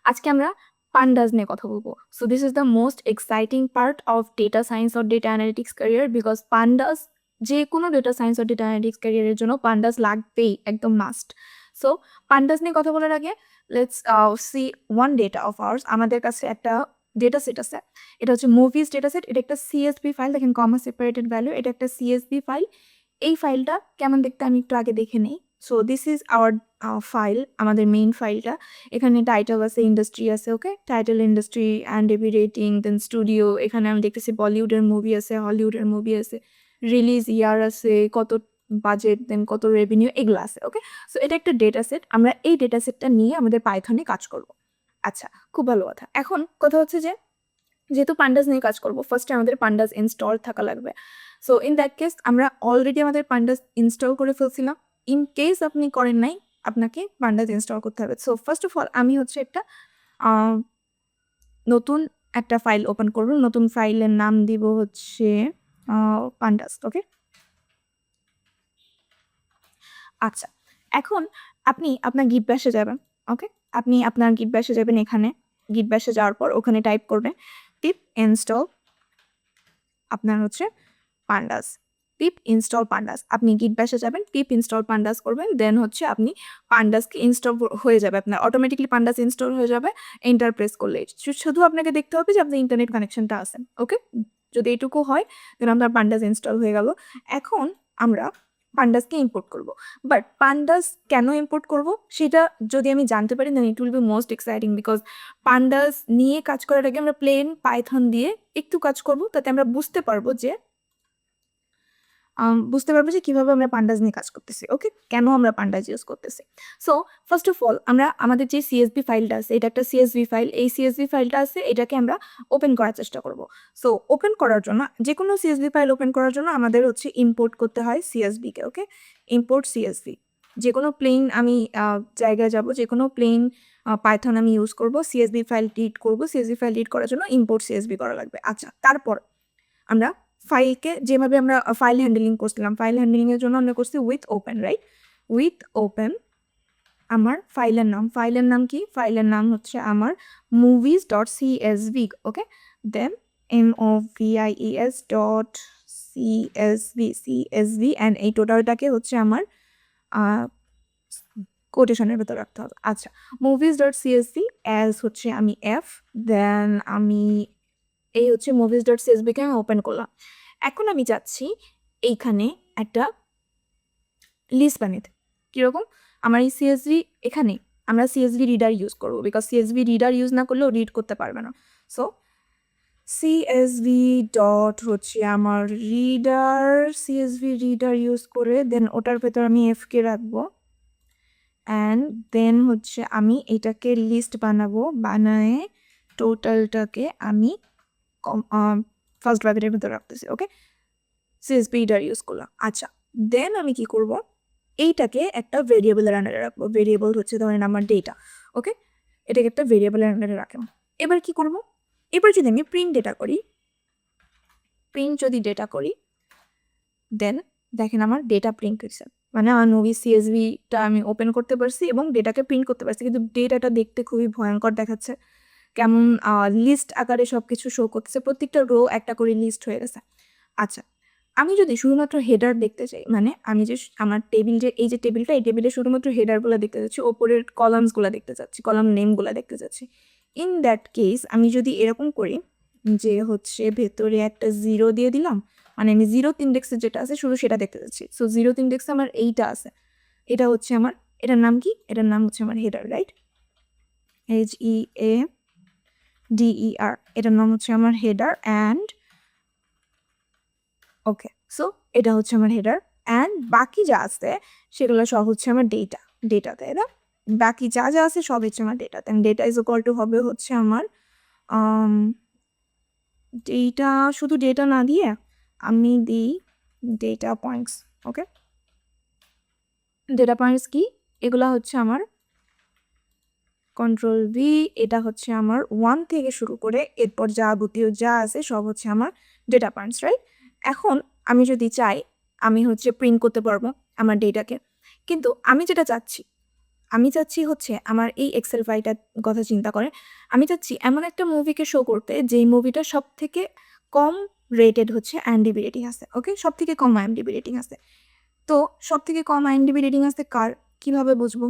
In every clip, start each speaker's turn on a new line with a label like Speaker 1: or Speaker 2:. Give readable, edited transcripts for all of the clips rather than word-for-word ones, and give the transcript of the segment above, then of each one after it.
Speaker 1: আজকে আমরা pandas নিয়ে কথা বলবো। So this is the most exciting part of data science or data analytics career because pandas যে কোনো data science or data analytics career এর জন্য pandas লাগবেই, একদম মাস্ট। সো pandas নিয়ে কথা বলার আগে let's see one data of ours. আমাদের কাছে একটা ডেটা সেট আছে, এটা হচ্ছে মুভিজ ডেটা সেট। এটা একটা সিএসভি ফাইল, দেখেন কমা সেপারেটেড ভ্যালু, এটা একটা সিএসভি ফাইল। এই ফাইলটা কেমন দেখতে আমি একটু আগে দেখে নেই। So this is our file, আমাদের মেইন ফাইলটা। এখানে টাইটেল আছে, ইন্ডাস্ট্রি আছে, ওকে, টাইটেল, ইন্ডাস্ট্রি, আইএমডিবি রেটিং, দেন স্টুডিও। এখানে আমি দেখতেছি বলিউডের মুভি আছে, হলিউডের মুভি আছে, রিলিজ ইয়ার আছে, কত বাজেট, দেন কত রেভিনিউ, এগুলো আছে, ওকে। সো এটা একটা ডেটা সেট। আমরা এই ডেটা সেটটা নিয়ে আমাদের পাইথনে কাজ করব। আচ্ছা, খুব ভালো কথা। এখন কথা হচ্ছে যে যেহেতু পান্ডাস নিয়ে কাজ করবো, ফার্স্টে আমাদের পান্ডাস ইনস্টল থাকা লাগবে। সো ইন দ্যাট কেস আমরা অলরেডি আমাদের পান্ডাস ইনস্টল করে ফেলছিলাম। ইন কেস আপনি করেন নাই, আপনাকে পান্ডাস ইনস্টল করতে হবে। সো ফার্স্ট অফ অল আমি হচ্ছে একটা নতুন একটা ফাইল ওপেন করব। নতুন ফাইলের নাম দিব হচ্ছে পান্ডাস, ওকে। আচ্ছা, এখন আপনি আপনার গিট ব্যাশে যাবেন, ওকে। আপনি আপনার গিট ব্যাশে যাবেন, এখানে গিট ব্যাশে যাওয়ার পর ওখানে টাইপ করবেন পিপ ইনস্টল আপনার হচ্ছে পান্ডাস, পিপ ইনস্টল পান্ডাস। আপনি গিট ব্যাশে যাবেন, পিপ ইনস্টল পান্ডাস করবেন, দেন হচ্ছে আপনি পান্ডাসকে ইনস্টল হয়ে যাবে, আপনার অটোমেটিকলি পান্ডাস ইনস্টল হয়ে যাবে। এন্টার প্রেস করলে শুধু আপনাকে দেখতে হবে যে আপনার ইন্টারনেট কানেকশনটা আছে, ওকে। যদি এটুকু হয় দেন আপনার পান্ডাস ইনস্টল হয়ে গেল। এখন আমরা পান্ডাসকে ইম্পোর্ট করব। বাট পান্ডাস কেন ইম্পোর্ট করব সেটা যদি আমি জানতে পারি then it will be most exciting, because pandas নিয়ে কাজ করার আগে আমরা প্লেন পাইথন দিয়ে একটু কাজ করব, তাতে আমরা বুঝতে পারবো যে কিভাবে আমরা পান্ডাস নিয়ে কাজ করতেছি, ওকে, কেন আমরা পান্ডাস ইউজ করতেছি। সো ফার্স্ট অফ অল আমরা আমাদের যে সিএসভি ফাইলটা আছে, এটা একটা সিএসভি ফাইল। এই সিএসভি ফাইলটা আছে, এটাকে আমরা ওপেন করার চেষ্টা করব। সো ওপেন করার জন্য, যে কোনো সিএসভি ফাইল ওপেন করার জন্য আমাদের হচ্ছে ইম্পোর্ট করতে হয় সিএসভিকে, ওকে। ইম্পোর্ট সিএসভি, যে কোনো প্লেন আমি জায়গায় যাব, যে কোনো প্লেন পাইথন আমি ইউজ করব, সিএসভি ফাইল রিড করব। সিএসভি ফাইল রিড করার জন্য ইম্পোর্ট সিএসভি করা লাগবে। আচ্ছা, তারপর আমরা ফাইলকে যেভাবে আমরা ফাইল হ্যান্ডলিং করছিলাম, ফাইল হ্যান্ডলিংয়ের জন্য আমরা করছি with open, right. With open আমার ফাইলের নাম কি? ফাইলের নাম হচ্ছে আমার movies dot CSV, okay. Then MOVIES dot CSV and এই টোটালটাকে হচ্ছে আমার কোটেশনের ভেতর রাখতে হবে। আচ্ছা, মুভিজ ডট সিএসভি অ্যাজ হচ্ছে আমি এফ, দেন আমি এই হচ্ছে মুভিজ ডট সিএসভিকে আমি ওপেন করলাম। এখন আমি যাচ্ছি এইখানে একটা লিস্ট বানাতে। কীরকম? আমার এই সিএসভি, এখানে আমরা সিএসভি রিডার ইউজ করবো, বিকজ সিএসভি রিডার ইউজ না করলেও রিড করতে পারবে না। সো সিএসভি ডট হচ্ছে আমার রিডার, সিএসভি রিডার ইউজ করে দেন ওটার ভেতর আমি এফকে রাখবো, অ্যান্ড দেন হচ্ছে আমি এটাকে লিস্ট বানাবো, বানায় টোটালটাকে আমি ফার্স্ট ব্র্যাকেটের ভিতরে রাখতেছি, ওকে। সিএসভি রিডার ইউজ করলাম। আচ্ছা, দেন আমি কি করব, এইটাকে একটা ভেরিয়েবলের আন্ডারে রাখবো। ভেরিয়েবল হচ্ছে ধরেন আমার ডেটা, ওকে। এটাকে একটা ভেরিয়েবলের আন্ডারে রাখলাম। এবার কি করব, এবার যদি আমি প্রিন্ট ডেটা করি, দেন দেখেন আমার ডেটা প্রিন্ট হয়েছে, মানে আমার মুভি সিএসভিটা আমি ওপেন করতে পারছি এবং ডেটাকে প্রিন্ট করতে পারছি, কিন্তু ডেটাটা দেখতে খুবই ভয়ঙ্কর দেখাচ্ছে। কেমন লিস্ট আকারে সব কিছু শো করতেছে, প্রত্যেকটা রো একটা করে লিস্ট হয়ে গেছে। আচ্ছা, আমি যদি শুধুমাত্র হেডার দেখতে চাই, মানে আমি যে আমার টেবিল, যে এই যে টেবিলটা, এই টেবিলে শুধুমাত্র হেডারগুলো দেখতে চাচ্ছি, ওপরের কলামসগুলো দেখতে চাচ্ছি, কলাম নেমগুলো দেখতে চাচ্ছি, ইন দ্যাট কেস আমি যদি এরকম করি যে হচ্ছে ভেতরে একটা 0 দিয়ে দিলাম, মানে আমি 0th ইন্ডেক্সে যেটা আছে শুধু সেটা দেখতে চাচ্ছি। সো 0th ইন্ডেক্সে আমার এইটা আছে, এটা হচ্ছে আমার, এটার নাম কি? এটার নাম হচ্ছে আমার হেডার, রাইট। HEADER, এটার নাম হচ্ছে আমার হেডার, অ্যান্ড ওকে। সো এটা হচ্ছে আমার হেডার, অ্যান্ড বাকি যা আছে সেগুলো সব হচ্ছে আমার ডেটা, তাই না? বাকি যা যা আছে সব হচ্ছে আমার data. Then data is equal to হবে হচ্ছে আমার ডেটা, শুধু ডেটা না দিয়ে আমি দিই ডেটা পয়েন্টস, ওকে। ডেটা পয়েন্টস কি? এগুলা হচ্ছে আমার কন্ট্রোল ভি, এটা হচ্ছে আমার 1 থেকে শুরু করে এরপর যাবতীয় যা আছে সব হচ্ছে আমার ডেটা পয়েন্টস, রাইট। এখন আমি যদি চাই আমি হচ্ছে প্রিন্ট করতে পারবো আমার ডেটাকে, কিন্তু আমি যেটা চাচ্ছি আমি চাচ্ছি হচ্ছে আমার এই এক্সেল ফাইলটার কথা চিন্তা করে আমি চাচ্ছি এমন একটা মুভিকে শো করতে যেই মুভিটা সব থেকে কম রেটেড হচ্ছে আইএমডিবি রেটিং আছে। ওকে, সব থেকে কম আইএমডিবি রেটিং আছে। তো সব থেকে কম আইএমডিবি রেটিং আছে কার, কিভাবে বুঝবো?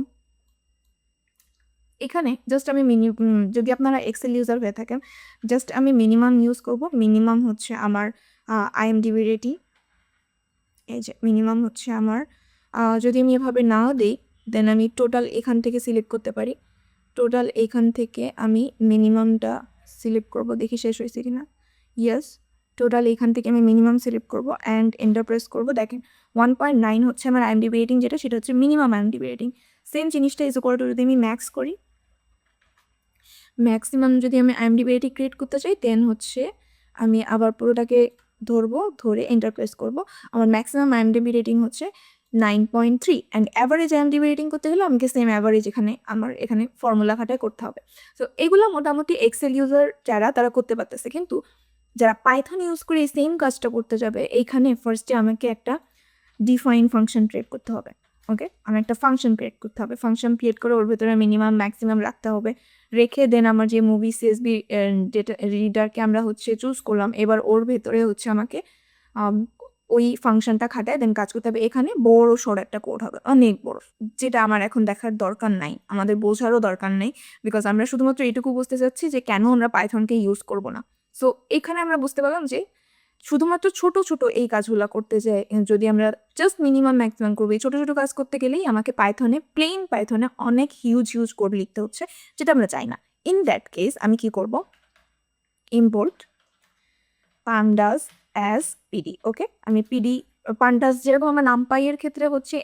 Speaker 1: এখানে জাস্ট আমি যদি আপনারা এক্সেল ইউজার হয়ে থাকেন, জাস্ট আমি মিনিমাম ইউজ করব। মিনিমাম হচ্ছে আমার আইএমডিবি রেটিং, এই যে মিনিমাম হচ্ছে আমার, যদি আমি এভাবে নাও দিই দেন আমি টোটাল এখান থেকে সিলেক্ট করতে পারি। টোটাল এখান থেকে আমি মিনিমামটা সিলেক্ট করব, দেখি শেষ হয়েছে কিনা। ইয়েস, টোটাল এখান থেকে আমি মিনিমাম সিলেক্ট করব অ্যান্ড এন্টার প্রেস করবো। দেখেন 1.9 হচ্ছে আমার আইএমডিবি রেটিং, যেটা সেটা হচ্ছে মিনিমাম আইএমডিবি রেটিং। সেম জিনিসটা ইজ ইকুয়াল টু যদি আমি ম্যাক্স করি, ম্যাক্সিমাম যদি আমি আইএমডিবি রেটিং ক্রিয়েট করতে চাই দেন হচ্ছে আমি আবার পুরোটাকে ধরবো, ধরে এন্টার প্রেস করবো। আমার ম্যাক্সিমাম আইএমডিবি রেটিং হচ্ছে 9.3 অ্যান্ড অ্যাভারেজ আইএমডিবি রেটিং করতে গেলে আমাকে সেম অ্যাভারেজ আমার এখানে ফর্মুলা খাটায় করতে হবে। সো এগুলো মোটামুটি এক্সেল ইউজার যারা তারা করতে পারতেছে, কিন্তু যারা পাইথন ইউজ করে এই সেম কাজটা করতে যাবে এইখানে ফার্স্টে আমাকে একটা ডিফাইন ফাংশন ক্রিয়েট করতে হবে। ওকে, আমার একটা ফাংশন ক্রিয়েট করতে হবে। ফাংশন ক্রিয়েট করে ওর ভেতরে মিনিমাম ম্যাক্সিমাম রাখতে হবে, রেখে দেন আমার যে মুভি সিএসবি ডেটা রিডারকে আমরা হচ্ছে চুজ করলাম, এবার ওর ভেতরে হচ্ছে আমাকে ওই ফাংশনটা খাটায় দেন কাজ করতে হবে। এখানে বড় সড় একটা কোড হবে, অনেক বড়, যেটা আমার এখন দেখার দরকার নাই, আমাদের বোঝারও দরকার নেই, বিকজ আমরা শুধুমাত্র এটুকু বুঝতে চাচ্ছি যে কেন আমরা পাইথনকে ইউজ করব না। সো এখানে আমরা বুঝতে পারলাম যে শুধুমাত্র ছোট ছোট এই কাজগুলো করতে চাই, যদি আমরা জাস্ট মিনিমাম ম্যাক্সিমাম করবো, এই ছোট ছোট কাজ করতে গেলেই আমাকে প্লেন পাইথনে অনেক হিউজ কোড লিখতে হচ্ছে, যেটা আমরা চাই না। ইন দ্যাট কেস আমি কি করব, ইম্পোর্ট পান্ডাস অ্যাজ পিডি। ওকে, আমি পিডি পান্ডাস যেরকম আমরা নামপাইয়ের ক্ষেত্রে হচ্ছে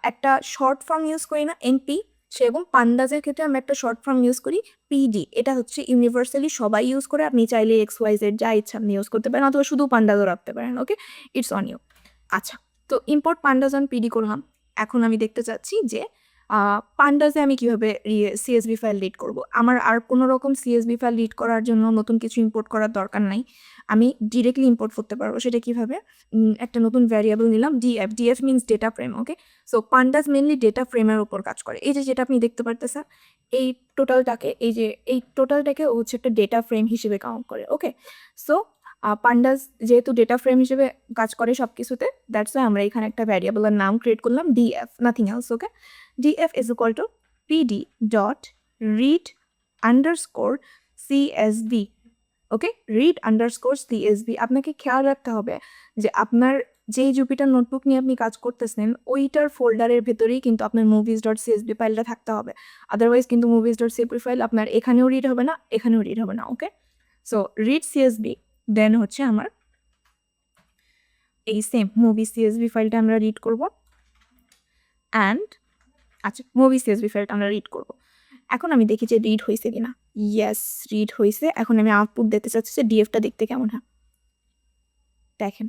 Speaker 1: একটা শর্ট ফর্ম ইউজ করি না এনপি, সেরকম পান্ডাসের ক্ষেত্রে আমরা একটা শর্ট ফর্ম ইউজ করি পিডি। এটা হচ্ছে ইউনিভার্সালি সবাই ইউজ করে, আপনি চাইলে XYZ যা ইচ্ছা আপনি ইউজ করতে পারেন, অথবা শুধু পান্ডাসও রাখতে পারেন। ওকে, ইটস অন ইউ। আচ্ছা, তো ইম্পোর্ট পান্ডাস অন পিডি করলাম। এখন আমি দেখতে চাচ্ছি যে পান্ডাসে আমি কীভাবে সিএসবি ফাইল রিড করব। আমার আর কোনো রকম সিএসবি ফাইল রিড করার জন্য নতুন কিছু ইম্পোর্ট করার দরকার নাই, আমি ডিরেক্টলি ইম্পোর্ট করতে পারবো। সেটা কীভাবে, একটা নতুন ভ্যারিয়েবল নিলাম ডিএফ মিনস ডেটা ফ্রেম। ওকে, সো পান্ডাস মেনলি ডেটা ফ্রেমের উপর কাজ করে। এই যেটা আপনি দেখতে পারতেছেন এই টোটালটাকে ও হচ্ছে একটা ডেটা ফ্রেম হিসেবে কাউন্ট করে। ওকে, সো পান্ডাস যেহেতু ডেটা ফ্রেম হিসেবে কাজ করে সব কিছুতে, দ্যাটস ওয়াই আমরা এখানে একটা ভ্যারিয়েবলের নাম ক্রিয়েট করলাম DF, nothing else. Okay, df is equal to pd dot read underscore csv। Okay, read underscore CSV. আপনাকে খেয়াল রাখতে হবে যে আপনার যেই জুপিটার নোটবুক নিয়ে আপনি কাজ করতেছেন ওইটার ফোল্ডারের ভেতরেই কিন্তু আপনার মুভিজ ডট সিএসভি ফাইলটা থাকতে হবে, আদারওয়াইজ কিন্তু মুভিজ ডট সিএসভি ফাইল আপনার এখানেও রিড হবে না, এখানেও রিড হবে না। ওকে, সো রিড সিএসভি, দেন হচ্ছে আমার এই সেম মুভি সিএসভি ফাইলটা আমরা রিড করব অ্যান্ড আচ্ছা মুভি সিএসভি ফাইলটা আমরা রিড করব। এখন আমি দেখি যে রিড হয়েছে কিনা। ইয়েস, রিড হয়েছে। এখন আমি আউটপুট দেখতে চাচ্ছি যে ডিএফটা দেখতে কেমন হয়। দেখেন,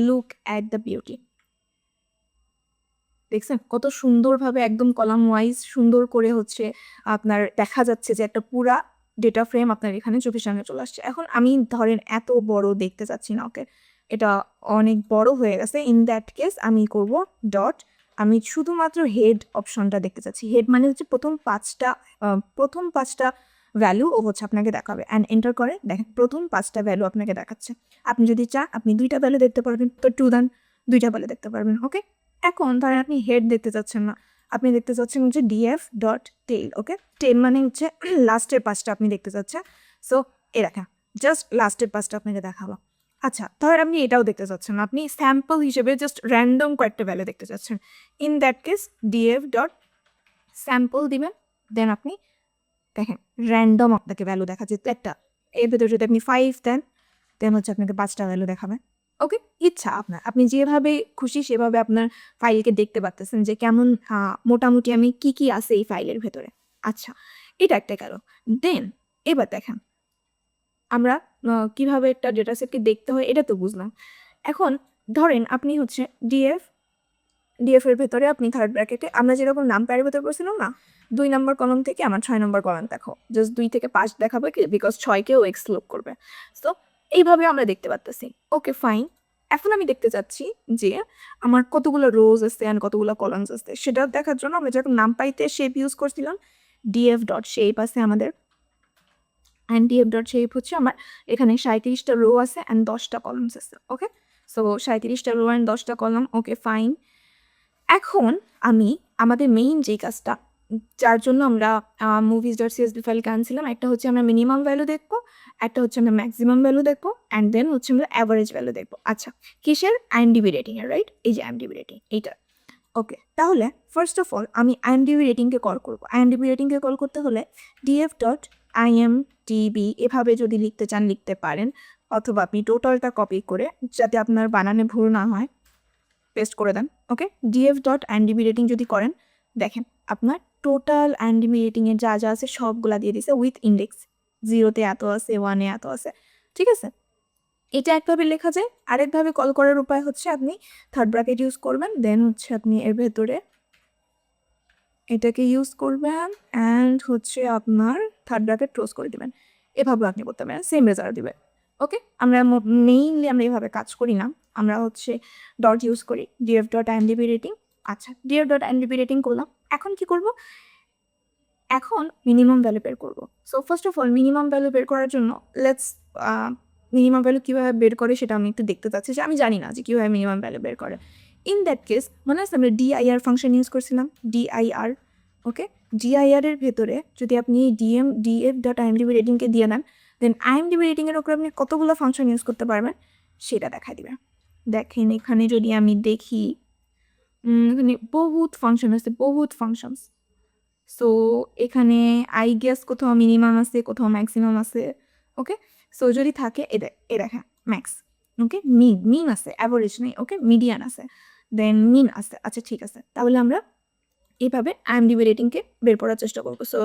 Speaker 1: লুক অ্যাট দ্য বিউটি, দেখছেন কত সুন্দরভাবে একদম কলাম ওয়াইজ সুন্দর করে হচ্ছে আপনার দেখা যাচ্ছে যে একটা পুরা ডেটা ফ্রেম আপনার এখানে চোখের সামনে চলে আসছে। এখন আমি ধরেন এত বড় দেখতে চাচ্ছি না, ওকে, এটা অনেক বড় হয়ে গেছে। ইন দ্যাট কেস আমি করব ডট, আমি শুধুমাত্র হেড অপশনটা দেখতে চাচ্ছি। হেড মানে হচ্ছে প্রথম পাঁচটা ভ্যালু ও হচ্ছে আপনাকে দেখাবে অ্যান্ড এন্টার করে দেখেন প্রথম 5টা ভ্যালু আপনাকে দেখাচ্ছে। আপনি যদি চান আপনি 2টা ভ্যালু দেখতে পারবেন, তো 2 দেন, 2টা ভ্যালু দেখতে পারবেন। ওকে, এখন ধরেন আপনি হেড দেখতে চাচ্ছেন না, আপনি দেখতে চাচ্ছেন হচ্ছে ডিএফ ডট টেল। ওকে, টেল মানে হচ্ছে লাস্টের 5টা আপনি দেখতে চাচ্ছেন। সো এ দেখা জাস্ট লাস্টের 5টা আপনাকে দেখাবো। আচ্ছা, ধর আপনি এটাও দেখতে চাচ্ছেন না, আপনি স্যাম্পল হিসেবে জাস্ট র্যান্ডম কয়েকটা ভ্যালু দেখতে চাচ্ছেন। In that case DF dot sample দিবেন, দেন আপনি দেখেন র্যান্ডম আপনাকে ভ্যালু দেখাচ্ছে একটা। এর ভেতরে যদি আপনি 5 দেন হচ্ছে আপনাকে 5টা ভ্যালু দেখাবে। ওকে, ইচ্ছা আপনার, আপনি যেভাবে খুশি সেভাবে আপনার ফাইলকে দেখতে পারতেছেন যে কেমন মোটামুটি আমি কি আছে এই ফাইলের ভেতরে। আচ্ছা, এটা একটা গেল। দেন এবার দেখেন আমরা কিভাবে একটা ডেটা সেটকে দেখতে হয় এটা তো বুঝলাম। এখন ধরেন আপনি হচ্ছে ডিএফ এর ভেতরে আপনি থার্ড ব্র্যাকেটে আমরা যেরকম নাম প্যারের ভেতরে করছিলাম না, 2 নম্বর কলম থেকে আমার 6 নম্বর কলম দেখো, জাস্ট 2 থেকে 5 দেখাবে কি, বিকজ 6কেও এক্সক্লুড করবে। সো এইভাবে আমরা দেখতে পারতেছি। ওকে ফাইন, এখন আমি দেখতে চাচ্ছি যে আমার কতগুলো রোজ আছে অ্যান্ড কতগুলো কলামস আছে। সেটা দেখার জন্য আমরা যখন নামপাইতে শেপ ইউজ করছিলাম, df ডট শেপ আছে আমাদের, অ্যান্ড df ডট শেপ হচ্ছে আমার এখানে 37টা রো আছে অ্যান্ড 10টা কলামস আছে। ওকে, সো 37টা রো অ্যান্ড 10টা কলাম। Okay fine. এখন আমি আমাদের মেইন যেই কাজটা, যার জন্য আমরা মুভিজ ডট সিএসভি ফাইলকে আনছিলাম, একটা হচ্ছে আমরা মিনিমাম ভ্যালু দেখবো, একটা হচ্ছে আমরা ম্যাক্সিমাম ভ্যালু দেখবো, অ্যান্ড দেন হচ্ছে আমরা অ্যাভারেজ ভ্যালু দেখবো। আচ্ছা, কিসের? আইএমডিবি রেটিংয়ের, রাইট? এই যে আইএমডিবি রেটিং এইটা। ওকে, তাহলে ফার্স্ট অফ অল আমি আইএমডিবি রেটিংকে কল করবো। আইএমডিবি রেটিংকে কল করতে হলে df ডট IMDb এভাবে যদি লিখতে চান লিখতে পারেন, অথবা আপনি টোটালটা কপি করে, যাতে আপনার বানানে ভুল না হয়, পেস্ট করে দেন। ওকে, df ডট IMDb রেটিং যদি করেন, দেখেন আপনার টোটাল IMDb রেটিংয়ের যা যা আছে সবগুলা দিয়ে দিছে উইথ ইন্ডেক্স। 0-তে এত আছে, 1-এ এত আছে, ঠিক আছে? এটা একভাবে লেখা যায়। আরেকভাবে কল করার উপায় হচ্ছে আপনি থার্ড ব্র্যাকেট ইউজ করবেন, দেন হচ্ছে আপনি এর ভেতরে এটাকে ইউজ করবেন অ্যান্ড হচ্ছে আপনার থার্ড ব্র্যাকেট ক্লোজ করে দেবেন। এভাবে আপনি করতে পারেন, সেম রেজাল্ট দিবে। ওকে, আমরা মেইনলি আমরা এভাবে কাজ করি না, আমরা হচ্ছে ডট ইউজ করি, df ডট IMDb রেটিং। আচ্ছা, df ডট IMDb রেটিং করলাম। এখন কি করব? এখন মিনিমাম ভ্যালু বের করব। So first of all minimum value বের করার জন্য লেটস মিনিমাম ভ্যালু কীভাবে বের করে সেটা আমি একটু দেখতে চাচ্ছি, যে আমি জানি না যে কীভাবে মিনিমাম ভ্যালু বের করে। ইন দ্যাট কেস মনে আছে আমরা dir ফাংশন ইউজ করছিলাম, dir। ওকে, dir এর ভেতরে যদি আপনি df ডট IMDb রেটিংকে দিয়ে নেন, দেন IMDb রেটিংয়ের ওপর আপনি কতগুলো ফাংশন ইউজ করতে পারবেন সেটা দেখা দিবে। দেখেন এখানে যদি আমি দেখি, এখানে বহুত ফাংশন আছে, বহুত ফাংশনস। সো এখানে আই গেস কোথাও মিনিমাম আছে, কোথাও ম্যাক্সিমাম আছে। ওকে, সো যদি থাকে এ দেখেন ম্যাক্স। ওকে, মিন আছে, অ্যাভারেজ নেই। ওকে, মিডিয়ান আছে, দেন মিন আছে। আচ্ছা ঠিক আছে, তাহলে আমরা এইভাবে IMDb রেটিংকে বের করার চেষ্টা করবো। So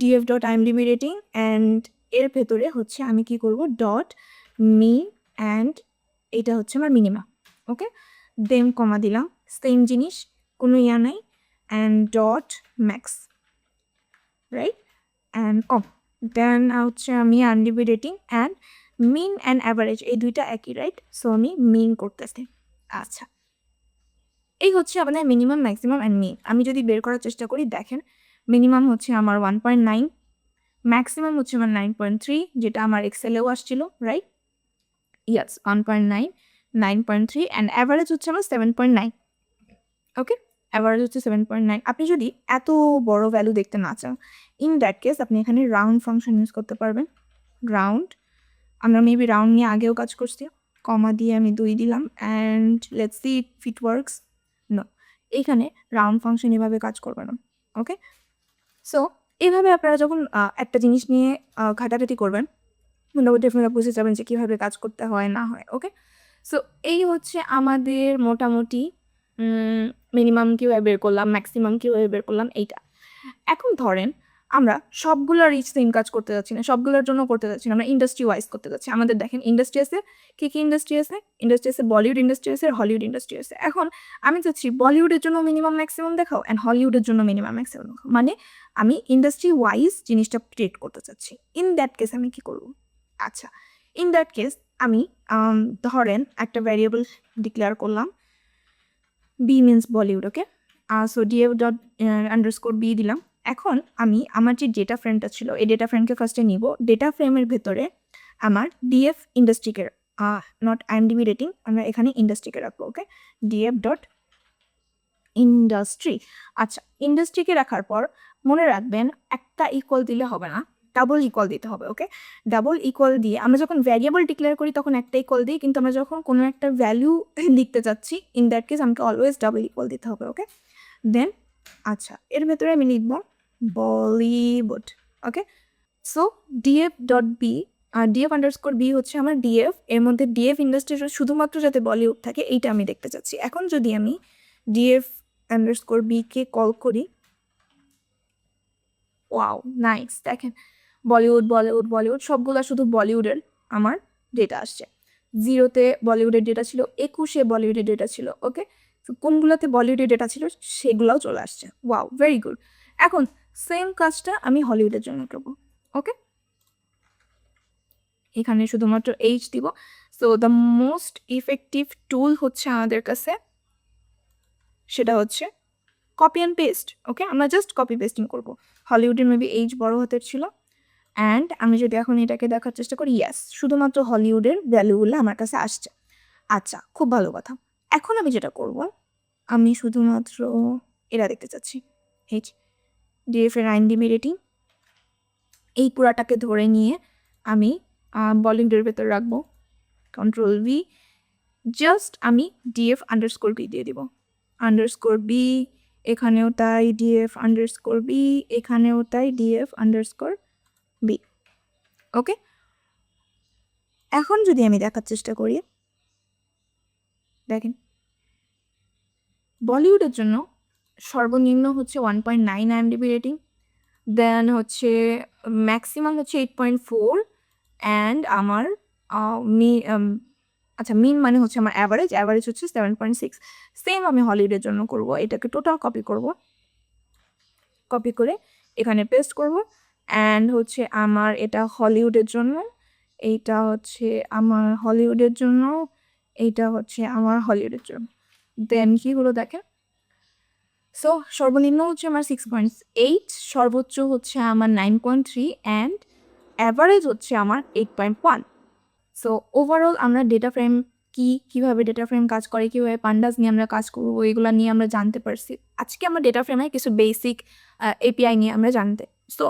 Speaker 1: df dot IMDb rating and এর ভেতরে হচ্ছে আমি কি করব, ডট মিন অ্যান্ড এটা হচ্ছে আমার মিনিমাম। ওকে, দেন কমা দিলাম, সেম জিনিস, কোনো ইয়া নাই, and dot max, right? And then হচ্ছে আমি IMDb rating and mean and average, এই দুইটা একই, রাইট? সো আমি মিন করতেছি। আচ্ছা, এই হচ্ছে আমাদের মিনিমাম, ম্যাক্সিমাম অ্যান্ড মিন। আমি যদি বের করার চেষ্টা করি, দেখেন মিনিমাম হচ্ছে আমার 1.9, ম্যাক্সিমাম হচ্ছে আমার 9.3, যেটা আমার এক্সেলেও আসছিল, রাইট? ইয়াস, 1.9, 9.3 অ্যান্ড অ্যাভারেজ হচ্ছে আমার 7.9। ওকে, অ্যাভারেজ হচ্ছে 7.9। আপনি যদি এত বড় ভ্যালু দেখতে না চান, ইন দ্যাট কেস আপনি এখানে রাউন্ড ফাংশন ইউজ করতে পারবেন। রাউন্ড, আমরা মেবি রাউন্ড নিয়ে আগেও কাজ করছি। কমা দিয়ে আমি 2 দিলাম and let's see if it works. No, এইখানে রাউন্ড ফাংশন এভাবে কাজ করবে না। ওকে, সো এইভাবে আপনারা যখন একটা জিনিস নিয়ে ঘাটাঘাটি করবেন, মোটামুটি আপনারা বুঝে যাবেন যে কীভাবে কাজ করতে হয় না হয়। ওকে, সো এই হচ্ছে আমাদের মোটামুটি মিনিমাম কীভাবে বের করলাম, ম্যাক্সিমাম কীভাবে বের করলাম, এইটা। এখন ধরেন আমরা সবগুলোর সেম কাজ করতে যাচ্ছি না, সবগুলোর জন্য করতে যাচ্ছি না, আমরা ইন্ডাস্ট্রি ওয়াইজ করতে যাচ্ছি। আমাদের দেখেন ইন্ডাস্ট্রি আছে, কী কী ইন্ডাস্ট্রি আছে? ইন্ডাস্ট্রি আছে বলিউড ইন্ডাস্ট্রি আছে, হলিউড ইন্ডাস্ট্রি আছে। এখন আমি চাচ্ছি বলিউডের জন্য মিনিমাম ম্যাক্সিমাম দেখাও অ্যান্ড হলিউডের জন্য মিনিমাম ম্যাক্সিমাম দেখাও, মানে আমি ইন্ডাস্ট্রি ওয়াইজ জিনিসটা ক্রিয়েট করতে চাচ্ছি। ইন দ্যাট কেস আমি কী করব? আচ্ছা, ইন দ্যাট কেস আমি ধরেন একটা ভ্যারিয়েবল ডিক্লেয়ার করলাম, B means Bollywood. Okay, so df dot underscore B দিলাম। এখন আমি আমার যে ডেটা ফ্রেমটা ছিল, এই ডেটা ফ্রেমকে ফার্স্টে নিব। ডেটা ফ্রেমের ভেতরে আমার df ইন্ডাস্ট্রিকে, নট IMDb রেটিং, আমরা এখানে ইন্ডাস্ট্রিকে রাখবো। ওকে, df ডট ইন্ডাস্ট্রি। আচ্ছা, ইন্ডাস্ট্রিকে রাখার পর মনে রাখবেন একটা ইকুয়াল দিলে হবে না, ডাবল ইকুয়াল দিতে হবে। ওকে, ডাবল ইকুয়াল দিয়ে আমরা যখন ভ্যারিয়েবল ডিক্লেয়ার করি তখন একটা ইকুয়াল দিই, কিন্তু আমরা যখন কোনো একটা ভ্যালু লিখতে চাচ্ছি, ইন দ্যাট কেস আমাকে অলওয়েজ ডাবল ইকুয়াল দিতে হবে। ওকে, দেন আচ্ছা এর ভেতরে আমি লিখব Bollywood. Okay, so df dot B, df underscore B হচ্ছে আমার df, এর মধ্যে df ইন্ডাস্ট্রির শুধুমাত্র যাতে বলিউড থাকে এইটা আমি দেখতে চাচ্ছি। এখন যদি আমি df আন্ডারস্কোর বিকে কল করি, ওয়াও নাইস, দেখেন বলিউড বলিউড বলিউড সবগুলা শুধু বলিউডের আমার ডেটা আসছে। 0-তে বলিউডের ডেটা ছিল, 21-এ বলিউডের ডেটা ছিল। ওকে, কোনগুলোতে বলিউডের ডেটা ছিল সেগুলোও চলে আসছে। Wow, very good. এখন সেম কাজটা আমি হলিউডের জন্য করব। ওকে, এখানে শুধুমাত্র এইচ দিব, সো দ্য মোস্ট ইফেক্টিভ টুল হচ্ছে আমাদের কাছে, সেটা হচ্ছে কপি অ্যান্ড পেস্ট। ওকে, আমরা জাস্ট কপি পেস্টিং করবো। হলিউডের মেবি এইচ বড় হাতের ছিল, অ্যান্ড আমি যদি এখন এটাকে দেখার চেষ্টা করি, ইয়াস, শুধুমাত্র হলিউডের ভ্যালুগুলো আমার কাছে আসছে। আচ্ছা, খুব ভালো কথা। এখন আমি যেটা করব, আমি শুধুমাত্র এটা দেখতে চাচ্ছি, এইচ ডিএফ এর আইএমডিবি রেটিং, এই পুরাটাকে ধরে নিয়ে আমি বলিউডের ভেতর রাখবো, কন্ট্রোল ভি, জাস্ট আমি ডিএফ আন্ডারস্কোর বি দিয়ে দিব, আন্ডারস্কোর বি, এখানেও তাই ডিএফ আন্ডারস্কোর বি, এখানেও তাই ডিএফ আন্ডারস্কোর বি। ওকে, এখন যদি আমি দেখার চেষ্টা করি, দেখেন বলিউডের জন্য সর্বনিম্ন হচ্ছে 1.9 আইএমডিবি রেটিং, দেন হচ্ছে ম্যাক্সিমাম হচ্ছে 8.4, অ্যান্ড আমার আচ্ছা মিন মানে হচ্ছে আমার অ্যাভারেজ হচ্ছে 7.6। সেম আমি হলিউডের জন্য করব, এটাকে টোটাল কপি করব, কপি করে এখানে পেস্ট করব, অ্যান্ড হচ্ছে আমার এটা হলিউডের জন্য, এইটা হচ্ছে আমার হলিউডের জন্য, এইটা হচ্ছে আমার হলিউডের জন্য। দেন কি হলো দেখেন, সো সর্বনিম্ন হচ্ছে আমার 6.8, সর্বোচ্চ হচ্ছে আমার 9.3, অ্যান্ড অ্যাভারেজ হচ্ছে আমার 8.1। সো ওভারঅল আমরা ডেটা ফ্রেম কীভাবে ডেটা ফ্রেম কাজ করে, কীভাবে পান্ডাস নিয়ে আমরা কাজ করবো, এগুলো নিয়ে আমরা জানতে পারছি। আজকে আমরা ডেটা ফ্রেমে কিছু বেসিক এপিআই নিয়ে আমরা জানতে। সো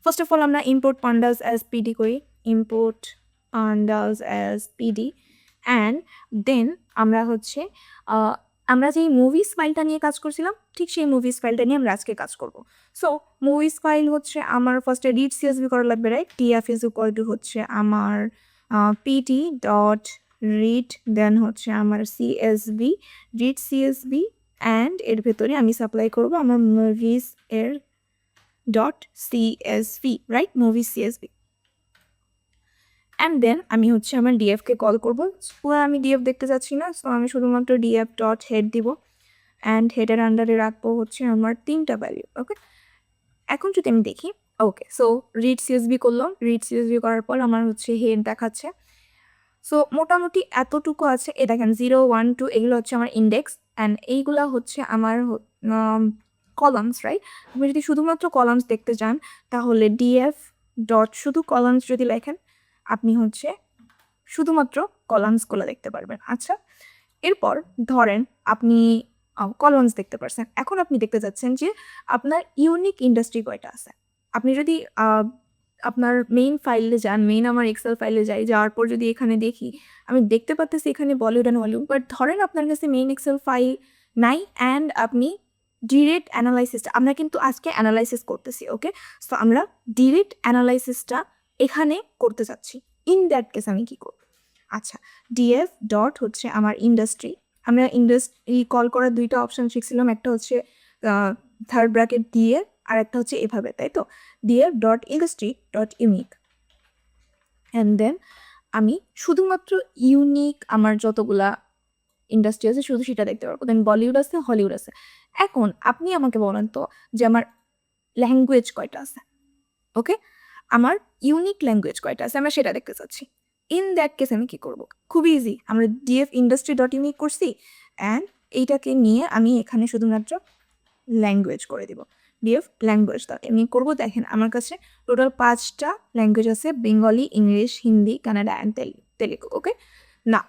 Speaker 1: ফার্স্ট অফ অল আমরা ইম্পোর্ট পান্ডাস অ্যাজ পিডি করি, import pandas as PD, and then আমরা হচ্ছে আমরা যেই মুভিস ফাইলটা নিয়ে কাজ করছিলাম, ঠিক সেই মুভিস ফাইলটা নিয়ে আমরা আজকে কাজ করব। সো মুভিস ফাইল হচ্ছে আমার ফার্স্টে রিড সিএসভি করা লাগবে, right? TF is equal two হচ্ছে আমার পিটি ডট রিড, দেন হচ্ছে আমার সিএসভি, রিড সিএসভি, অ্যান্ড এর ভেতরে আমি সাপ্লাই করব আমার মুভিস এর dot CSV, right? Movies CSV, and then আমি হচ্ছে আমার ডিএফকে কল করবো। পুরো আমি ডিএফ দেখতে চাচ্ছি না, সো আমি শুধুমাত্র ডিএফ ডট হেড দিব, অ্যান্ড হেডের আন্ডারে রাখবো হচ্ছে আমার 3টা ভ্যালু। ওকে, এখন যদি আমি দেখি, ওকে, সো রিড সিএসভি করলাম, রিড সিএসভি করার পর আমার হচ্ছে হেড দেখাচ্ছে। সো মোটামুটি এতটুকু আছে, এ দেখেন 0, 1, 2 এগুলো হচ্ছে আমার ইন্ডেক্স, অ্যান্ড এইগুলো হচ্ছে আমার কলামস, রাইট? আপনি যদি শুধুমাত্র কলামস দেখতে চান তাহলে ডিএফ ডট শুধু কলামস যদি লেখেন, আপনি হচ্ছে শুধুমাত্র কলামসগুলো দেখতে পারবেন। আচ্ছা, এরপর ধরেন আপনি কলামস দেখতে পারছেন, এখন আপনি দেখতে চাচ্ছেন যে আপনার ইউনিক ইন্ডাস্ট্রি কয়টা আছে। আপনি যদি আপনার মেইন ফাইলে যান, মেইন আমার এক্সেল ফাইলে যাই, যাওয়ার পর যদি এখানে দেখি, আমি দেখতে পাচ্ছি এখানে বলিউড অ্যান্ড হলিউড, বাট ধরেন আপনার কাছে মেইন এক্সেল ফাইল নাই, অ্যান্ড আপনি ডিরেক্ট অ্যানালাইসিসটা, আমরা কিন্তু আজকে অ্যানালাইসিস করতেছি। ওকে, সো আমরা ডিরেক্ট অ্যানালাইসিসটা এখানে করতে চাচ্ছি। ইন দ্যাট কেস আমি কী করব? আচ্ছা, ডিএফ ডট হচ্ছে আমার ইন্ডাস্ট্রি, আমরা ইন্ডাস্ট্রি কল করার 2টা অপশান শিখছিলাম, একটা হচ্ছে থার্ড ব্র্যাকেট দিয়ে, আর একটা হচ্ছে এভাবে, তাই তো? DF dot industry dot unique, and then আমি শুধুমাত্র ইউনিক আমার যতগুলা ইন্ডাস্ট্রি আছে শুধু সেটা দেখতে পারবো। দেন বলিউড আছে, হলিউড আছে। এখন আপনি আমাকে বলেন তো যে আমার ল্যাঙ্গুয়েজ কয়টা আছে। ওকে, আমার ইউনিক ল্যাঙ্গুয়েজ কয়টা আছে, আমরা সেটা দেখতে চাচ্ছি। ইন দ্যাট কেস আমি কী করবো? খুবই ইজি, আমরা ডিএফ ইন্ডাস্ট্রি ডট ইউনিক করছি, অ্যান্ড এইটাকে নিয়ে আমি এখানে শুধুমাত্র ল্যাঙ্গুয়েজ করে দিব, ডিএফ ল্যাঙ্গুয়েজ ডট ইউনিক করবো। দেখেন আমার কাছে টোটাল 5টা ল্যাঙ্গুয়েজ আছে, Bengali, English, Hindi, Kannada and Telugu. Okay, না,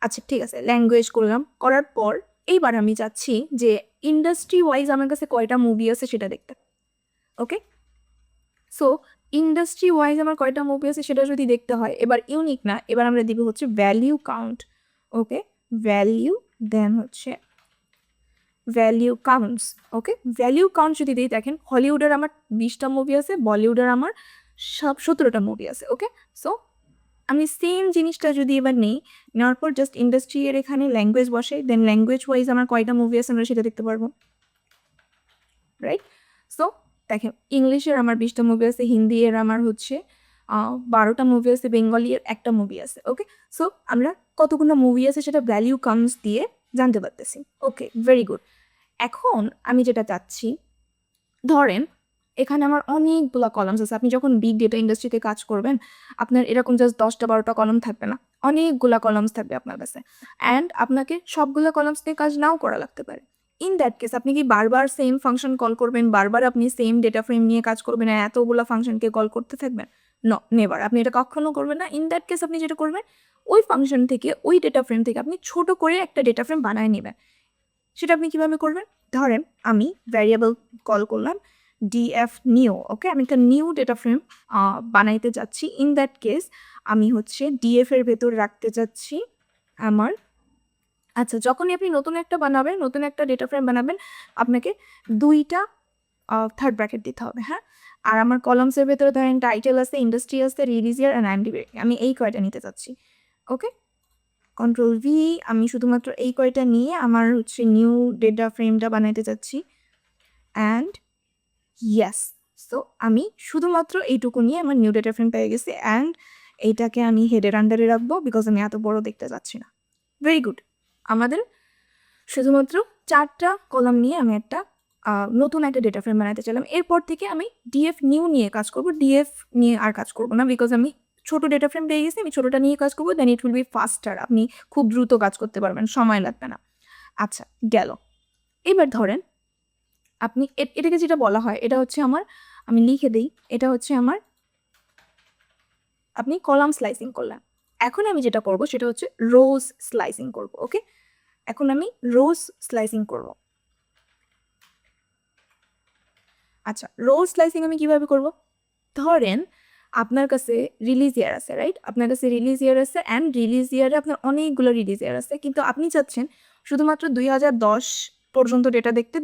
Speaker 1: আচ্ছা ঠিক আছে, ল্যাঙ্গুয়েজ করলাম, করার পর এইবার আমি চাচ্ছি যে ইন্ডাস্ট্রি ওয়াইজ আমার কাছে কয়টা মুভি আছে সেটা দেখতে। ওকে, সো ইন্ডাস্ট্রি ওয়াইজ আমার কয়টা মুভি আছে সেটা যদি দেখতে হয়, এবার ইউনিক না, এবার আমরা দিব হচ্ছে ভ্যালিউ কাউন্ট। ওকে, ভ্যালিউ, দেন হচ্ছে ভ্যালিউ কাউন্টস। ওকে, ভ্যালিউ কাউন্ট যদি দিই, দেখেন হলিউডের আমার 20টা মুভি আছে, বলিউডের আমার 17টা মুভি আছে। ওকে, সো আমি সেম জিনিসটা যদি এবার নেই, নেওয়ার পর জাস্ট ইন্ডাস্ট্রি এর এখানে ল্যাঙ্গুয়েজ বসে, দেন ল্যাঙ্গুয়েজ ওয়াইজ আমার কয়টা মুভি আছে আমরা সেটা দেখতে পারবো, রাইট? সো দেখেন ইংলিশের আমার 20টা মুভি আছে, হিন্দি এর আমার হচ্ছে 12টা মুভি আছে, বেঙ্গলি এর 1টা মুভি আছে। ওকে, সো আমরা কতগুলো মুভি আছে সেটা ভ্যালিউ কাউন্টস দিয়ে জানতে পারতেছি। ওকে, ভেরি গুড। এখন আমি যেটা চাচ্ছি, ধরেন এখানে আমার অনেকগুলো কলামস আছে। আপনি যখন বিগ ডেটা ইন্ডাস্ট্রিতে কাজ করবেন, আপনার এরকম জাস্ট 10টা 12টা কলাম থাকবে না, অনেকগুলা কলামস থাকবে আপনার কাছে, অ্যান্ড আপনাকে সবগুলো কলামস নিয়ে কাজ নাও করা লাগতে পারে। ইন দ্যাট কেস আপনি কি বারবার সেম ফাংশন কল করবেন, বারবার আপনি সেম ডেটা ফ্রেম নিয়ে কাজ করবেন, আর এতগুলো ফাংশনকে কল করতে থাকবেন? ন, নেভার, আপনি এটা কখনো করবেন না। ইন দ্যাট কেস আপনি যেটা করবেন, ওই ফাংশন থেকে, ওই ডেটা ফ্রেম থেকে আপনি ছোট করে একটা ডেটা ফ্রেম বানায় নেবেন। সেটা আপনি কিভাবে করবেন? ধরেন আমি ভ্যারিয়েবল কল করলাম ডিএফ নিউ, ওকে, আমি একটা নিউ ডেটা ফ্রেম বানাইতে যাচ্ছি। ইন দ্যাট কেস আমি হচ্ছে ডিএফ এর ভেতর রাখতে চাচ্ছি আমার, আচ্ছা, যখনই আপনি নতুন একটা বানাবেন, নতুন একটা ডেটা ফ্রেম বানাবেন, আপনাকে 2টা থার্ড ব্র্যাকেট দিতে হবে, হ্যাঁ। আর আমার কলামসের ভেতরে ধরেন টাইটেল আছে, ইন্ডাস্ট্রি আছে, রিলিজ ইয়ার অ্যান্ড আইএমডিবি, আমি এই কয়টা নিতে চাচ্ছি। ওকে, কন্ট্রোল ভি, আমি শুধুমাত্র এই কয়টা নিয়ে আমার হচ্ছে নিউ ডেটা ফ্রেমটা বানাইতে চাচ্ছি। অ্যান্ড ইয়েস, সো আমি শুধুমাত্র এইটুকু নিয়ে আমার নিউ ডেটা ফ্রেম পেয়ে গেছি, অ্যান্ড এইটাকে আমি হেডের আন্ডারে রাখবো বিকজ আমি এত বড় দেখতে চাচ্ছি না। ভেরি গুড, আমাদের শুধুমাত্র 4টা কলাম নিয়ে আমি একটা নতুন একটা ডেটা ফ্রেম বানাতে চাইলাম। এরপর থেকে আমি ডিএফ নিউ নিয়ে কাজ করব, ডিএফ নিয়ে আর কাজ করব না, বিকজ আমি ছোট ডেটা ফ্রেম পেয়ে গেছি, আমি ছোটটা নিয়ে কাজ করবো, দেন ইট উইল বি ফাস্টার, আপনি খুব দ্রুত কাজ করতে পারবেন, সময় লাগবে না। আচ্ছা, গেল। এবার ধরেন আপনি এটাকে যেটা বলা হয়, এটা হচ্ছে আমার, আমি লিখে দিই, এটা হচ্ছে আমার, আপনি কলাম স্লাইসিং করলেন। এখন আমি যেটা করব সেটা হচ্ছে রোজ স্লাইসিং করব। ওকে, এখন আমি রোজ স্লাইসিং করব। আচ্ছা, রোজ স্লাইসিং আমি কিভাবে করব? ধরেন আপনার কাছে রিলিজ ইয়ার আছে, রাইট? আপনার কাছে রিলিজ ইয়ার আছে, অ্যান্ড রিলিজ ইয়ারে আপনার অনেকগুলো রিলিজ ইয়ার আছে, কিন্তু আপনি চাচ্ছেন শুধুমাত্র 2010 পর্যন্ত ডেটা দেখতে,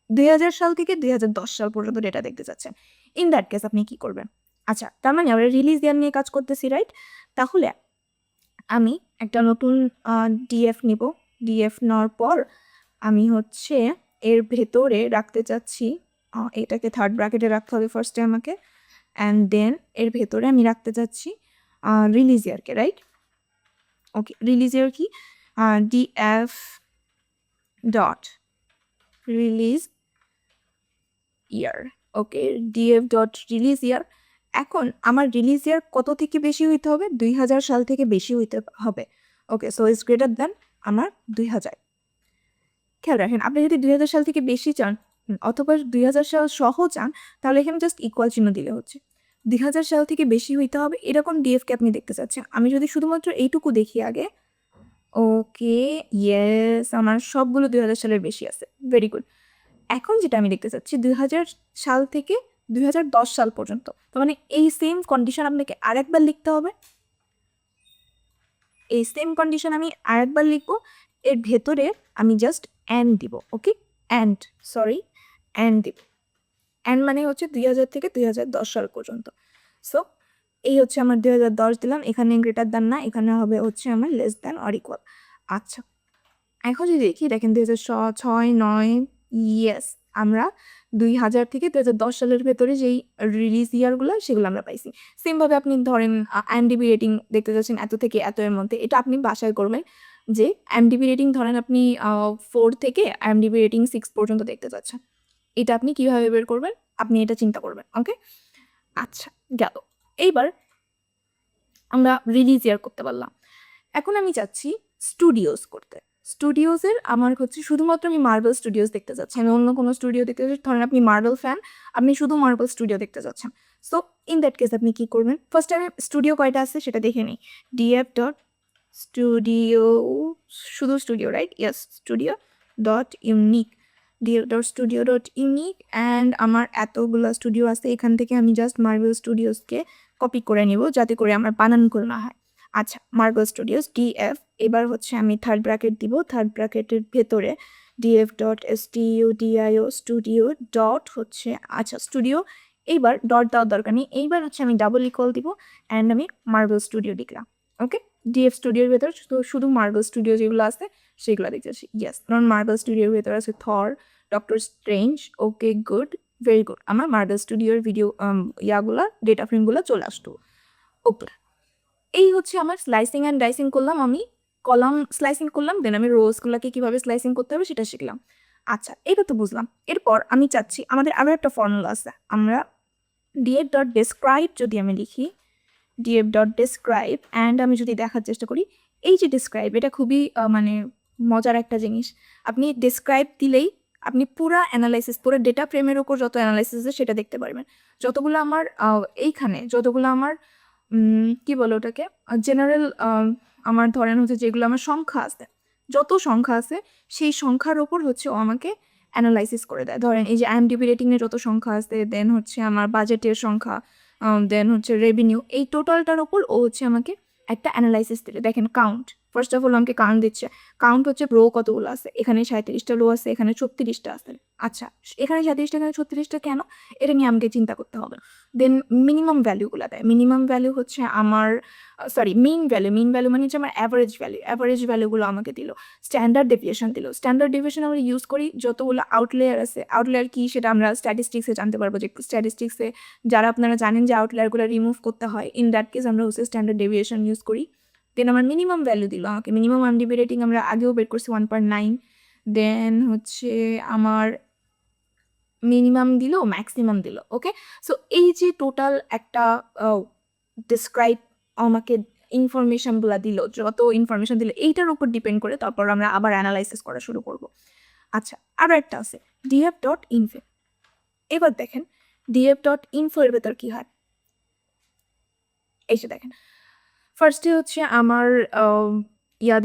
Speaker 1: 2000 সাল থেকে 2010 সাল পর্যন্ত ডেটা দেখতে চাচ্ছেন। ইন দ্যাট কেস আপনি কি করবেন? আচ্ছা, তার মানে আমরা রিলিজ ইয়ার নিয়ে কাজ করতেছি, রাইট? তাহলে আমি একটা নতুন ডিএফ নিব। ডিএফ নেওয়ার পর আমি হচ্ছে এর ভেতরে রাখতে চাচ্ছি, এটাকে থার্ড ব্র্যাকেটে রাখতে হবে ফার্স্টে আমাকে, অ্যান্ড দেন এর ভেতরে আমি রাখতে চাচ্ছি রিলিজ ইয়ারকে, রাইট? ওকে, রিলিজ ইয়ার কি? ডিএফ ডট রিলিজ ইয়ার। ওকে, ডিএফ ডট রিলিজ ইয়ার। এখন আমার রিলিজ ইয়ার কত থেকে বেশি হইতে হবে? 2000 সাল থেকে বেশি হইতে হবে। ওকে, সো ইটস গ্রেটার দেন আমার 2000। খেয়াল রাখেন, আপনি যদি 2000 সাল থেকে বেশি চান অথবা 2000 সাল সহ চান, তাহলে এখানে জাস্ট ইকুয়াল চিহ্ন দিলে হচ্ছে। 2000 সাল থেকে বেশি হইতে হবে এরকম ডিএফকে আপনি দেখতে চাচ্ছেন। আমি যদি শুধুমাত্র এইটুকু দেখি আগে, ওকে, ইয়েস, আমার সবগুলো 2000 সালের বেশি আছে। Very good. এখন যেটা আমি দেখতে চাচ্ছি 2000 সাল থেকে 2010 সাল পর্যন্ত, তার মানে এই সেম কন্ডিশন আপনাকে আরেকবার লিখতে হবে। এই সেম কন্ডিশন আমি আরেকবার লিখবো, এর ভেতরে আমি জাস্ট অ্যান্ড দিব। ওকে, অ্যান্ড দিব। অ্যান্ড মানে হচ্ছে 2000 থেকে 2010 সাল পর্যন্ত। সো এই হচ্ছে আমার 2010 দিলাম, এখানে গ্রেটার দ্যান না, এখানে হবে হচ্ছে আমার লেস দ্যান অর ইকুয়াল। আচ্ছা, এখন যদি দেখি, দেখেন 2006, 9, ইয়েস, আমরা 2000 থেকে 2010 সালের ভেতরে যেই রিলিজ ইয়ারগুলো সেগুলো আমরা পাইছি। সেমভাবে আপনি ধরেন আইএমডিবি রেটিং দেখতে যাচ্ছেন এত থেকে এত এর মধ্যে, এটা আপনি বাসায় করবেন যে আইএমডিবি রেটিং ধরেন আপনি 4 থেকে আইএমডিবি রেটিং 6 পর্যন্ত দেখতে চাচ্ছেন, এটা আপনি কিভাবে বের করবেন আপনি এটা চিন্তা করবেন। ওকে, আচ্ছা, গেল। এইবার আমরা রিলিজ ইয়ার করতে পারলাম। এখন আমি চাচ্ছি স্টুডিওস করতে। স্টুডিওসের আমার হচ্ছে শুধুমাত্র আমি মার্বেল স্টুডিওস দেখতে চাচ্ছি, আমি অন্য কোনো স্টুডিও দেখতে চাচ্ছি। ধরেন আপনি মার্বেল ফ্যান, আপনি শুধু মার্বেল স্টুডিও দেখতে চাচ্ছেন। সো ইন দ্যাট কেস আপনি কী করবেন? ফার্স্ট আমি স্টুডিও কয়টা আছে সেটা দেখে নিই। ডিএফ ডট স্টুডিও, শুধু studio, right? Yes, studio dot unique, DF dot studio dot unique, and আমার এতগুলো স্টুডিও আছে, এখান থেকে আমি জাস্ট মার্বেল স্টুডিওসকে কপি করে নিব যাতে করে আমার বানানগুলো না হয়। আচ্ছা, মার্বেল স্টুডিওস ডিএফ, এবার হচ্ছে আমি থার্ড ব্র্যাকেট দিব, থার্ড ব্র্যাকেটের ভেতরে DF dot studio studio dot হচ্ছে, আচ্ছা, স্টুডিও, এইবার ডট দেওয়ার দরকার নেই, এইবার হচ্ছে আমি ডাবল ইকুয়াল দিব, অ্যান্ড আমি মার্বেল স্টুডিও লিখলাম। ওকে, ডিএফ স্টুডিওর ভেতর শুধু মার্বেল স্টুডিও যেগুলো আছে সেগুলো দেখতে আসি। ইয়েস, কারণ মার্বেল স্টুডিওর ভেতর আছে থর, ডক্টর স্ট্রেঞ্জ। ওকে, গুড, ভেরি গুড, আমার মার্বেল স্টুডিওর ভিডিও ইয়াগুলা ডেটা ফ্রেমগুলো চলে আসতো। ওকে, এই হচ্ছে আমার স্লাইসিং অ্যান্ড ডাইসিং করলাম, আমি কলাম স্লাইসিং করলাম, দেন আমি রোজগুলোকে কীভাবে স্লাইসিং করতে হবে সেটা শিখলাম। আচ্ছা, এটা তো বুঝলাম। এরপর আমি চাচ্ছি, আমাদের আরও একটা ফর্মুলা আছে, আমরা ডিএফ ডট ডেসক্রাইব যদি আমি লিখি, df.describe অ্যান্ড আমি যদি দেখার চেষ্টা করি, এই যে ডেসক্রাইব, এটা খুবই মানে মজার একটা জিনিস। আপনি ডেসক্রাইব দিলেই আপনি পুরা অ্যানালাইসিস, পুরো ডেটা ফ্রেমের উপর যত অ্যানালাইসিস আছে সেটা দেখতে পারবেন। যতগুলো আমার এইখানে যতগুলো আমার কি বলে ওটাকে, জেনারেল আমার ধরেন হচ্ছে যেগুলো আমার সংখ্যা আছে, যত সংখ্যা আছে সেই সংখ্যার ওপর হচ্ছে ও আমাকে অ্যানালাইসিস করে দেয়। ধরেন এই যে IMDb রেটিংয়ের যত সংখ্যা আছে, দেন হচ্ছে আমার বাজেটের সংখ্যা, দেন হচ্ছে রেভিনিউ, এই টোটালটার ওপর ও হচ্ছে আমাকে একটা অ্যানালাইসিস দিলে। দেখেন কাউন্ট, ফার্স্ট অফ অল আমাকে কাউন্ট দিচ্ছে। কাউন্ট হচ্ছে রো কতগুলো আছে, এখানে 37টা রো আছে, এখানে 36টা আছে। আচ্ছা, এখানে 37টা, এখানে 36টা কেন, এটা নিয়ে আমাকে চিন্তা করতে হবে। দেন মিনিমাম ভ্যালুগুলো দেয়। মিনিমাম ভ্যালু হচ্ছে আমার মিন ভ্যালু মানে হচ্ছে আমার অ্যাভারেজ ভ্যালুগুলো আমাকে দিল। স্ট্যান্ডার্ড ডেভিয়েশন দিল। স্ট্যান্ডার্ড ডেভিয়েশন আমরা ইউজ করি যতগুলো আউটলেয়ার আছে। আউটলেয়ার কি সেটা আমরা স্ট্যাটিস্টিক্সে জানতে পারবো, যে স্ট্যাটিস্টিক্সে যারা আপনারা জানেন যে আউটলেয়ারগুলো রিমুভ করতে হয়, ইন দ্যাট কেস আমরা হচ্ছে স্ট্যান্ডার্ড ডেভিয়েশন ইউজ করি। দেন আমার মিনিমাম ভ্যালু দিল আমাকে। মিনিমাম IMDb রেটিং আমরা আগেও বের করছি 1.9। দেন হচ্ছে আমার মিনিমাম দিল, ম্যাক্সিমাম দিল। ওকে, সো এই যে টোটাল একটা ডিসক্রাইব আমাকে ইনফরমেশনগুলো দিল, যত ইনফরমেশন দিল এইটার উপর ডিপেন্ড করে তারপর আমরা আবার অ্যানালাইসিস করা শুরু করব। আচ্ছা, আরও একটা আছে df.info। এবার দেখেন df.info এর ভেতর কি হয়। এই যে দেখেন, ফার্স্টে হচ্ছে আমার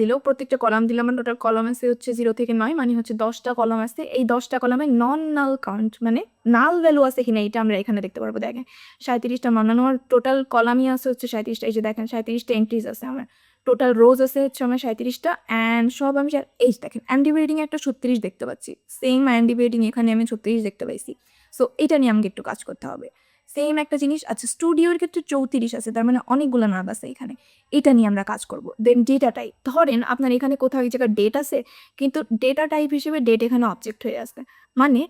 Speaker 1: দিল, প্রত্যেকটা কলাম দিলাম। আমার টোটাল কলাম আছে হচ্ছে 0 থেকে 9, মানে হচ্ছে 10টা কলাম আছে। এই 10টা কলামে নন নাল কাউন্ট, মানে নাল ভ্যালু আছে কিনা এটা আমরা এখানে দেখতে পারবো। দেখেন 37টা বানানো, আমার টোটাল কলামই আছে হচ্ছে 37টা। এই যে দেখেন 37টা এন্ট্রিজ আছে আমার, টোটাল রোজ আছে হচ্ছে আমার 37টা, অ্যান্ড সব আমি এই দেখেন IMDb রেটিং একটা 36 দেখতে পাচ্ছি। সেম IMDb রেটিং এখানে আমি 36 দেখতে পাইছি। সো এটা নিয়ে আমাকে একটু কাজ করতে হবে। সেম একটা জিনিস, আচ্ছা স্টুডিওর ক্ষেত্রে 34 আছে, তার মানে অনেকগুলো নাম আছে এখানে। এটা নিয়ে আমরা কাজ করব। দেন ডেটা টাইপ, ধরেন আপনার এখানে কোথাও এই জায়গায় ডেট আছে, কিন্তু ডেটা টাইপ হিসেবে ডেট এখানে অবজেক্ট হয়ে আসবে, মানে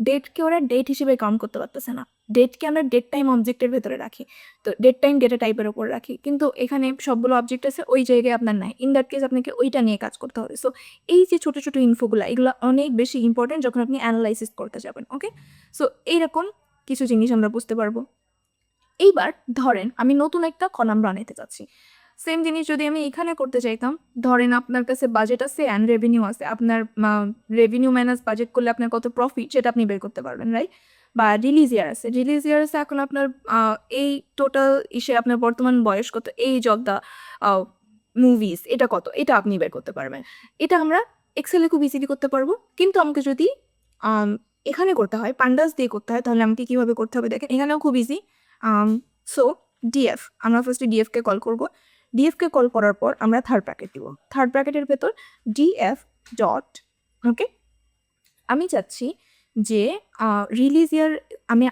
Speaker 1: ডেটকে ওরা ডেট হিসেবে কাউন্ট করতে পারতেছে না। ডেটকে আমরা ডেট টাইম অবজেক্টের ভেতরে রাখি, তো ডেট টাইম ডেটা টাইপের ওপর রাখি, কিন্তু এখানে সবগুলো অবজেক্ট আছে, ওই জায়গায় আপনার নাই। ইন দ্যাট কেস আপনাকে ওইটা নিয়ে কাজ করতে হবে। সো এই যে ছোটো ছোটো ইনফোগুলো, এগুলো অনেক বেশি ইম্পর্টেন্ট যখন আপনি অ্যানালাইসিস করতে যাবেন। ওকে, সো এইরকম কিছু জিনিস আমরা বুঝতে পারবো। এইবার ধরেন আমি নতুন একটা কলাম বানাইতে চাচ্ছি। সেম জিনিস যদি আমি এখানে করতে চাইতাম, ধরেন আপনার কাছে বাজেট আছে অ্যান্ড রেভিনিউ আছে, আপনার রেভিনিউ মাইনাস বাজেট করলে আপনার কত প্রফিট সেটা আপনি বের করতে পারবেন, রাইট? বা রিলিজ ইয়ার আছে, এখন আপনার এই টোটাল আপনার বর্তমান বয়স কত, এইজ অফ দ্য মুভিজ এটা কত, এটা আপনি বের করতে পারবেন। এটা আমরা এক্সেলে খুব ইজিলি করতে পারবো, কিন্তু আমাকে যদি এখানে করতে হয়, পান্ডাস দিয়ে করতে হয়, তাহলে আমাকে কীভাবে করতে হবে দেখেন, এখানেও খুব ইজি। সো ডিএফ, আমরা ফার্স্টে ডিএফকে কল করব। ডিএফকে কল করার পর আমরা থার্ড ব্র্যাকেট দিব। থার্ড ব্র্যাকেটের ভেতর ডিএফ ডট, ওকে, আমি চাচ্ছি যে রিলিজ ইয়ার,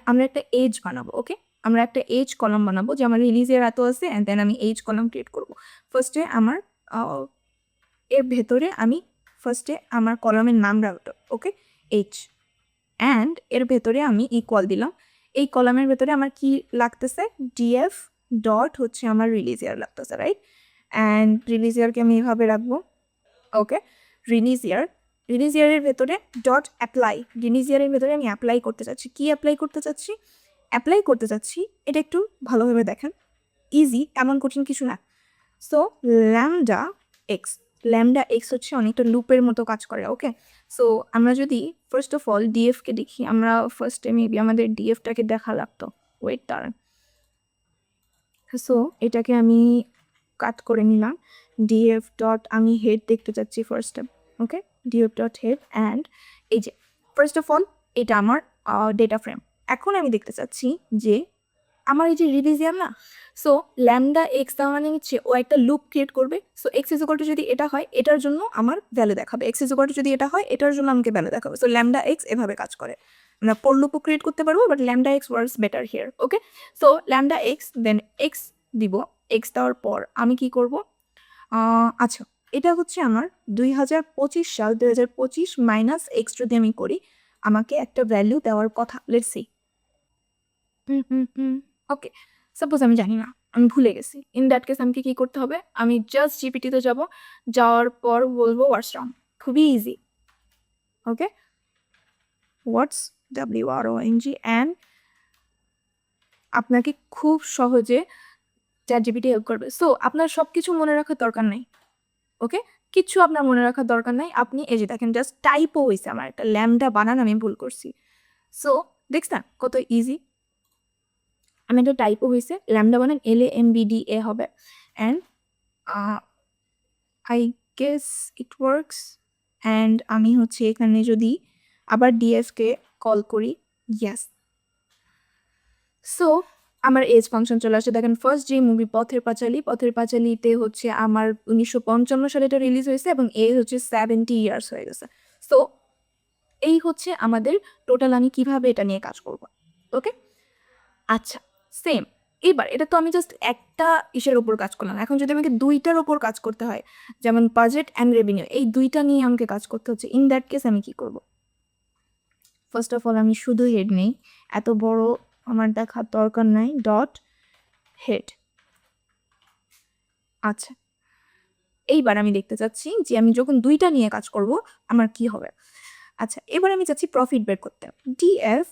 Speaker 1: আমরা একটা এজ বানাবো। ওকে, আমরা একটা এজ কলাম বানাবো যে আমার রিলিজ ইয়ার এত আছে, অ্যান্ড দেন আমি এজ কলাম ক্রিয়েট করব। ফার্স্টে আমার এর ভেতরে আমি আমার কলামের নাম রাখবো, ওকে, এইচ, অ্যান্ড এর ভেতরে আমি ইকুয়াল দিলাম। এই কলামের ভেতরে আমার কি লাগতেছে, ডিএফ ডট হচ্ছে আমার রিলিজ ইয়ার লাগতেছে, রাইট? অ্যান্ড রিলিজ ইয়ারকে আমি এভাবে রাখবো। ওকে, রিলিজ ইয়ারের ভেতরে ডট অ্যাপ্লাই, রিলিজ ইয়ারের ভেতরে আমি অ্যাপ্লাই করতে চাচ্ছি। কি অ্যাপ্লাই করতে চাচ্ছি এটা একটু ভালোভাবে দেখেন, ইজি, এমন কঠিন কিছু না। সো ল্যামডা এক্স হচ্ছে অনেকটা লুপের মতো কাজ করে। ওকে, সো আমরা যদি ফার্স্ট অফ অল ডিএফকে দেখি, আমরা ফার্স্টে মেবি আমাদের ডিএফটাকে দেখা লাগতো, ওয়েট দাঁড়ান। সো এটাকে আমি কাট করে নিলাম। ডিএফ ডট, আমি হেড দেখতে চাচ্ছি first, okay, DF dot head, and এই যে ফার্স্ট অফ অল এটা আমার ডেটা ফ্রেম। এখন আমি দেখতে চাচ্ছি যে আমার এই যে রিলিজ ইয়ার না, সো ল্যামডা এক্স তার মানে হচ্ছে ও একটা লুপ ক্রিয়েট করবে। So x is equal two যদি এটা হয় এটার জন্য আমার ভ্যালু দেখাবে, এক্স ইজ ইকুয়াল টু যদি এটা হয় এটার জন্য আমাকে ভ্যালু দেখাবে। সো ল্যামডা এক্স এভাবে কাজ করে। আমরা পোর লুপও ক্রিয়েট করতে পারবো, but lambda x works better here. Okay, so lambda x, then x দিব। এক্স দেওয়ার পর আমি কি করব, আচ্ছা এটা হচ্ছে আমার 2025 সাল, 2025 মাইনাস এক্স যদি আমি করি, আমাকে একটা ভ্যালু দেওয়ার কথা। লেটস সি, ওকে, সাপোজ আমি জানি না, আমি ভুলে গেছি। ইন দ্যাট কেস আমাকে কী করতে হবে, আমি জাস্ট জিপিটিতে যাওয়ার পর বলবো হোয়াটস রং, খুবই easy. Okay, what's, WRONG, and আপনাকে খুব সহজে ChatGPT হেল্প করবে। সো আপনার সবকিছু মনে রাখার দরকার নাই। ওকে? কিচ্ছু আপনার মনে রাখার দরকার নাই। আপনি এই যে দেখেন জাস্ট টাইপও হইছে আমার একটা ল্যামডা বানান আমি ভুল করছি। সো দেখছেন কত ইজি? আমি একটা টাইপও হইছে ল্যামডা বানান LAMBDA হবে and I guess it works. And আমি হচ্ছে এখানে যদি আবার ডিএফকে কল করি, ইয়েস। সো আমার এজ ফাংশন চলে আসছে। দেখেন ফার্স্ট যে মুভি পথের পাঁচালীতে হচ্ছে আমার 1955 সালে এটা রিলিজ হয়েছে এবং এজ হচ্ছে 70 ইয়ার্স হয়ে গেছে। সো এই হচ্ছে আমাদের টোটাল আমি কিভাবে এটা নিয়ে কাজ করব। ওকে, আচ্ছা সেম। এবার এটা তো আমি জাস্ট একটা ইসের ওপর কাজ করলাম। এখন যদি আমাকে দুইটার ওপর কাজ করতে হয়, যেমন বাজেট অ্যান্ড রেভিনিউ, এই দুইটা নিয়ে আমাকে কাজ করতে হচ্ছে, ইন দ্যাট কেস আমি কি করব? ফার্স্ট অফ অল আমি শুধু হেড নেই, এত বড় আমার দেখার দরকার নাই, ডট হেড। আচ্ছা, এইবার আমি দেখতে চাচ্ছি যে আমি যখন দুইটা নিয়ে কাজ করব আমার কি হবে। আচ্ছা, এবার আমি চাচ্ছি প্রফিট বের করতে। ডিএফ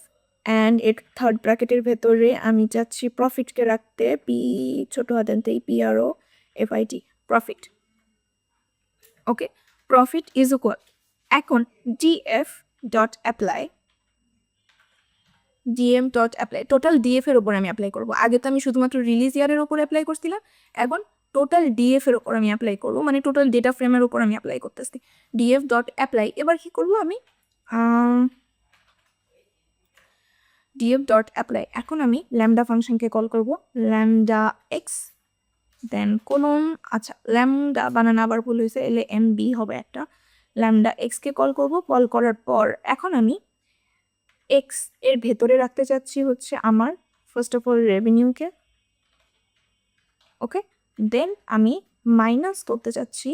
Speaker 1: অ্যান্ড এর থার্ড ব্র্যাকেটের ভেতরে আমি চাচ্ছি প্রফিটকে রাখতে, পি ছোট হাতেই PROFIT, profit. Okay, profit is equal, এখন DF dot apply, DM dot apply, total DF এর ওপর আমি অ্যাপ্লাই করবো। আগে তো আমি শুধুমাত্র রিলিজ ইয়ারের ওপর অ্যাপ্লাই করছিলাম, এখন টোটাল ডিএফ এর ওপর আমি অ্যাপ্লাই করবো, মানে টোটাল ডেটা ফ্রেমের ওপর আমি অ্যাপ্লাই করতেছি। ডিএফ ডট অ্যাপ্লাই, এবার কি করবো আমি, ডিএফ ডট অ্যাপ্লাই, এখন আমি ল্যামডা ফাংশনকে কল করব, ল্যামডা এক্স দেন কোলন, আচ্ছা ল্যামডা বানানো আবার ভুল হয়েছে, LAMB হবে একটা, ল্যামডা এক্সকে কল করব। কল করার পর এখন আমি এক্স এর ভেতরে রাখতে চাচ্ছি হচ্ছে আমার ফার্স্ট অফ অল রেভিনিউকে। ওকে, দেন আমি মাইনাস করতে চাচ্ছি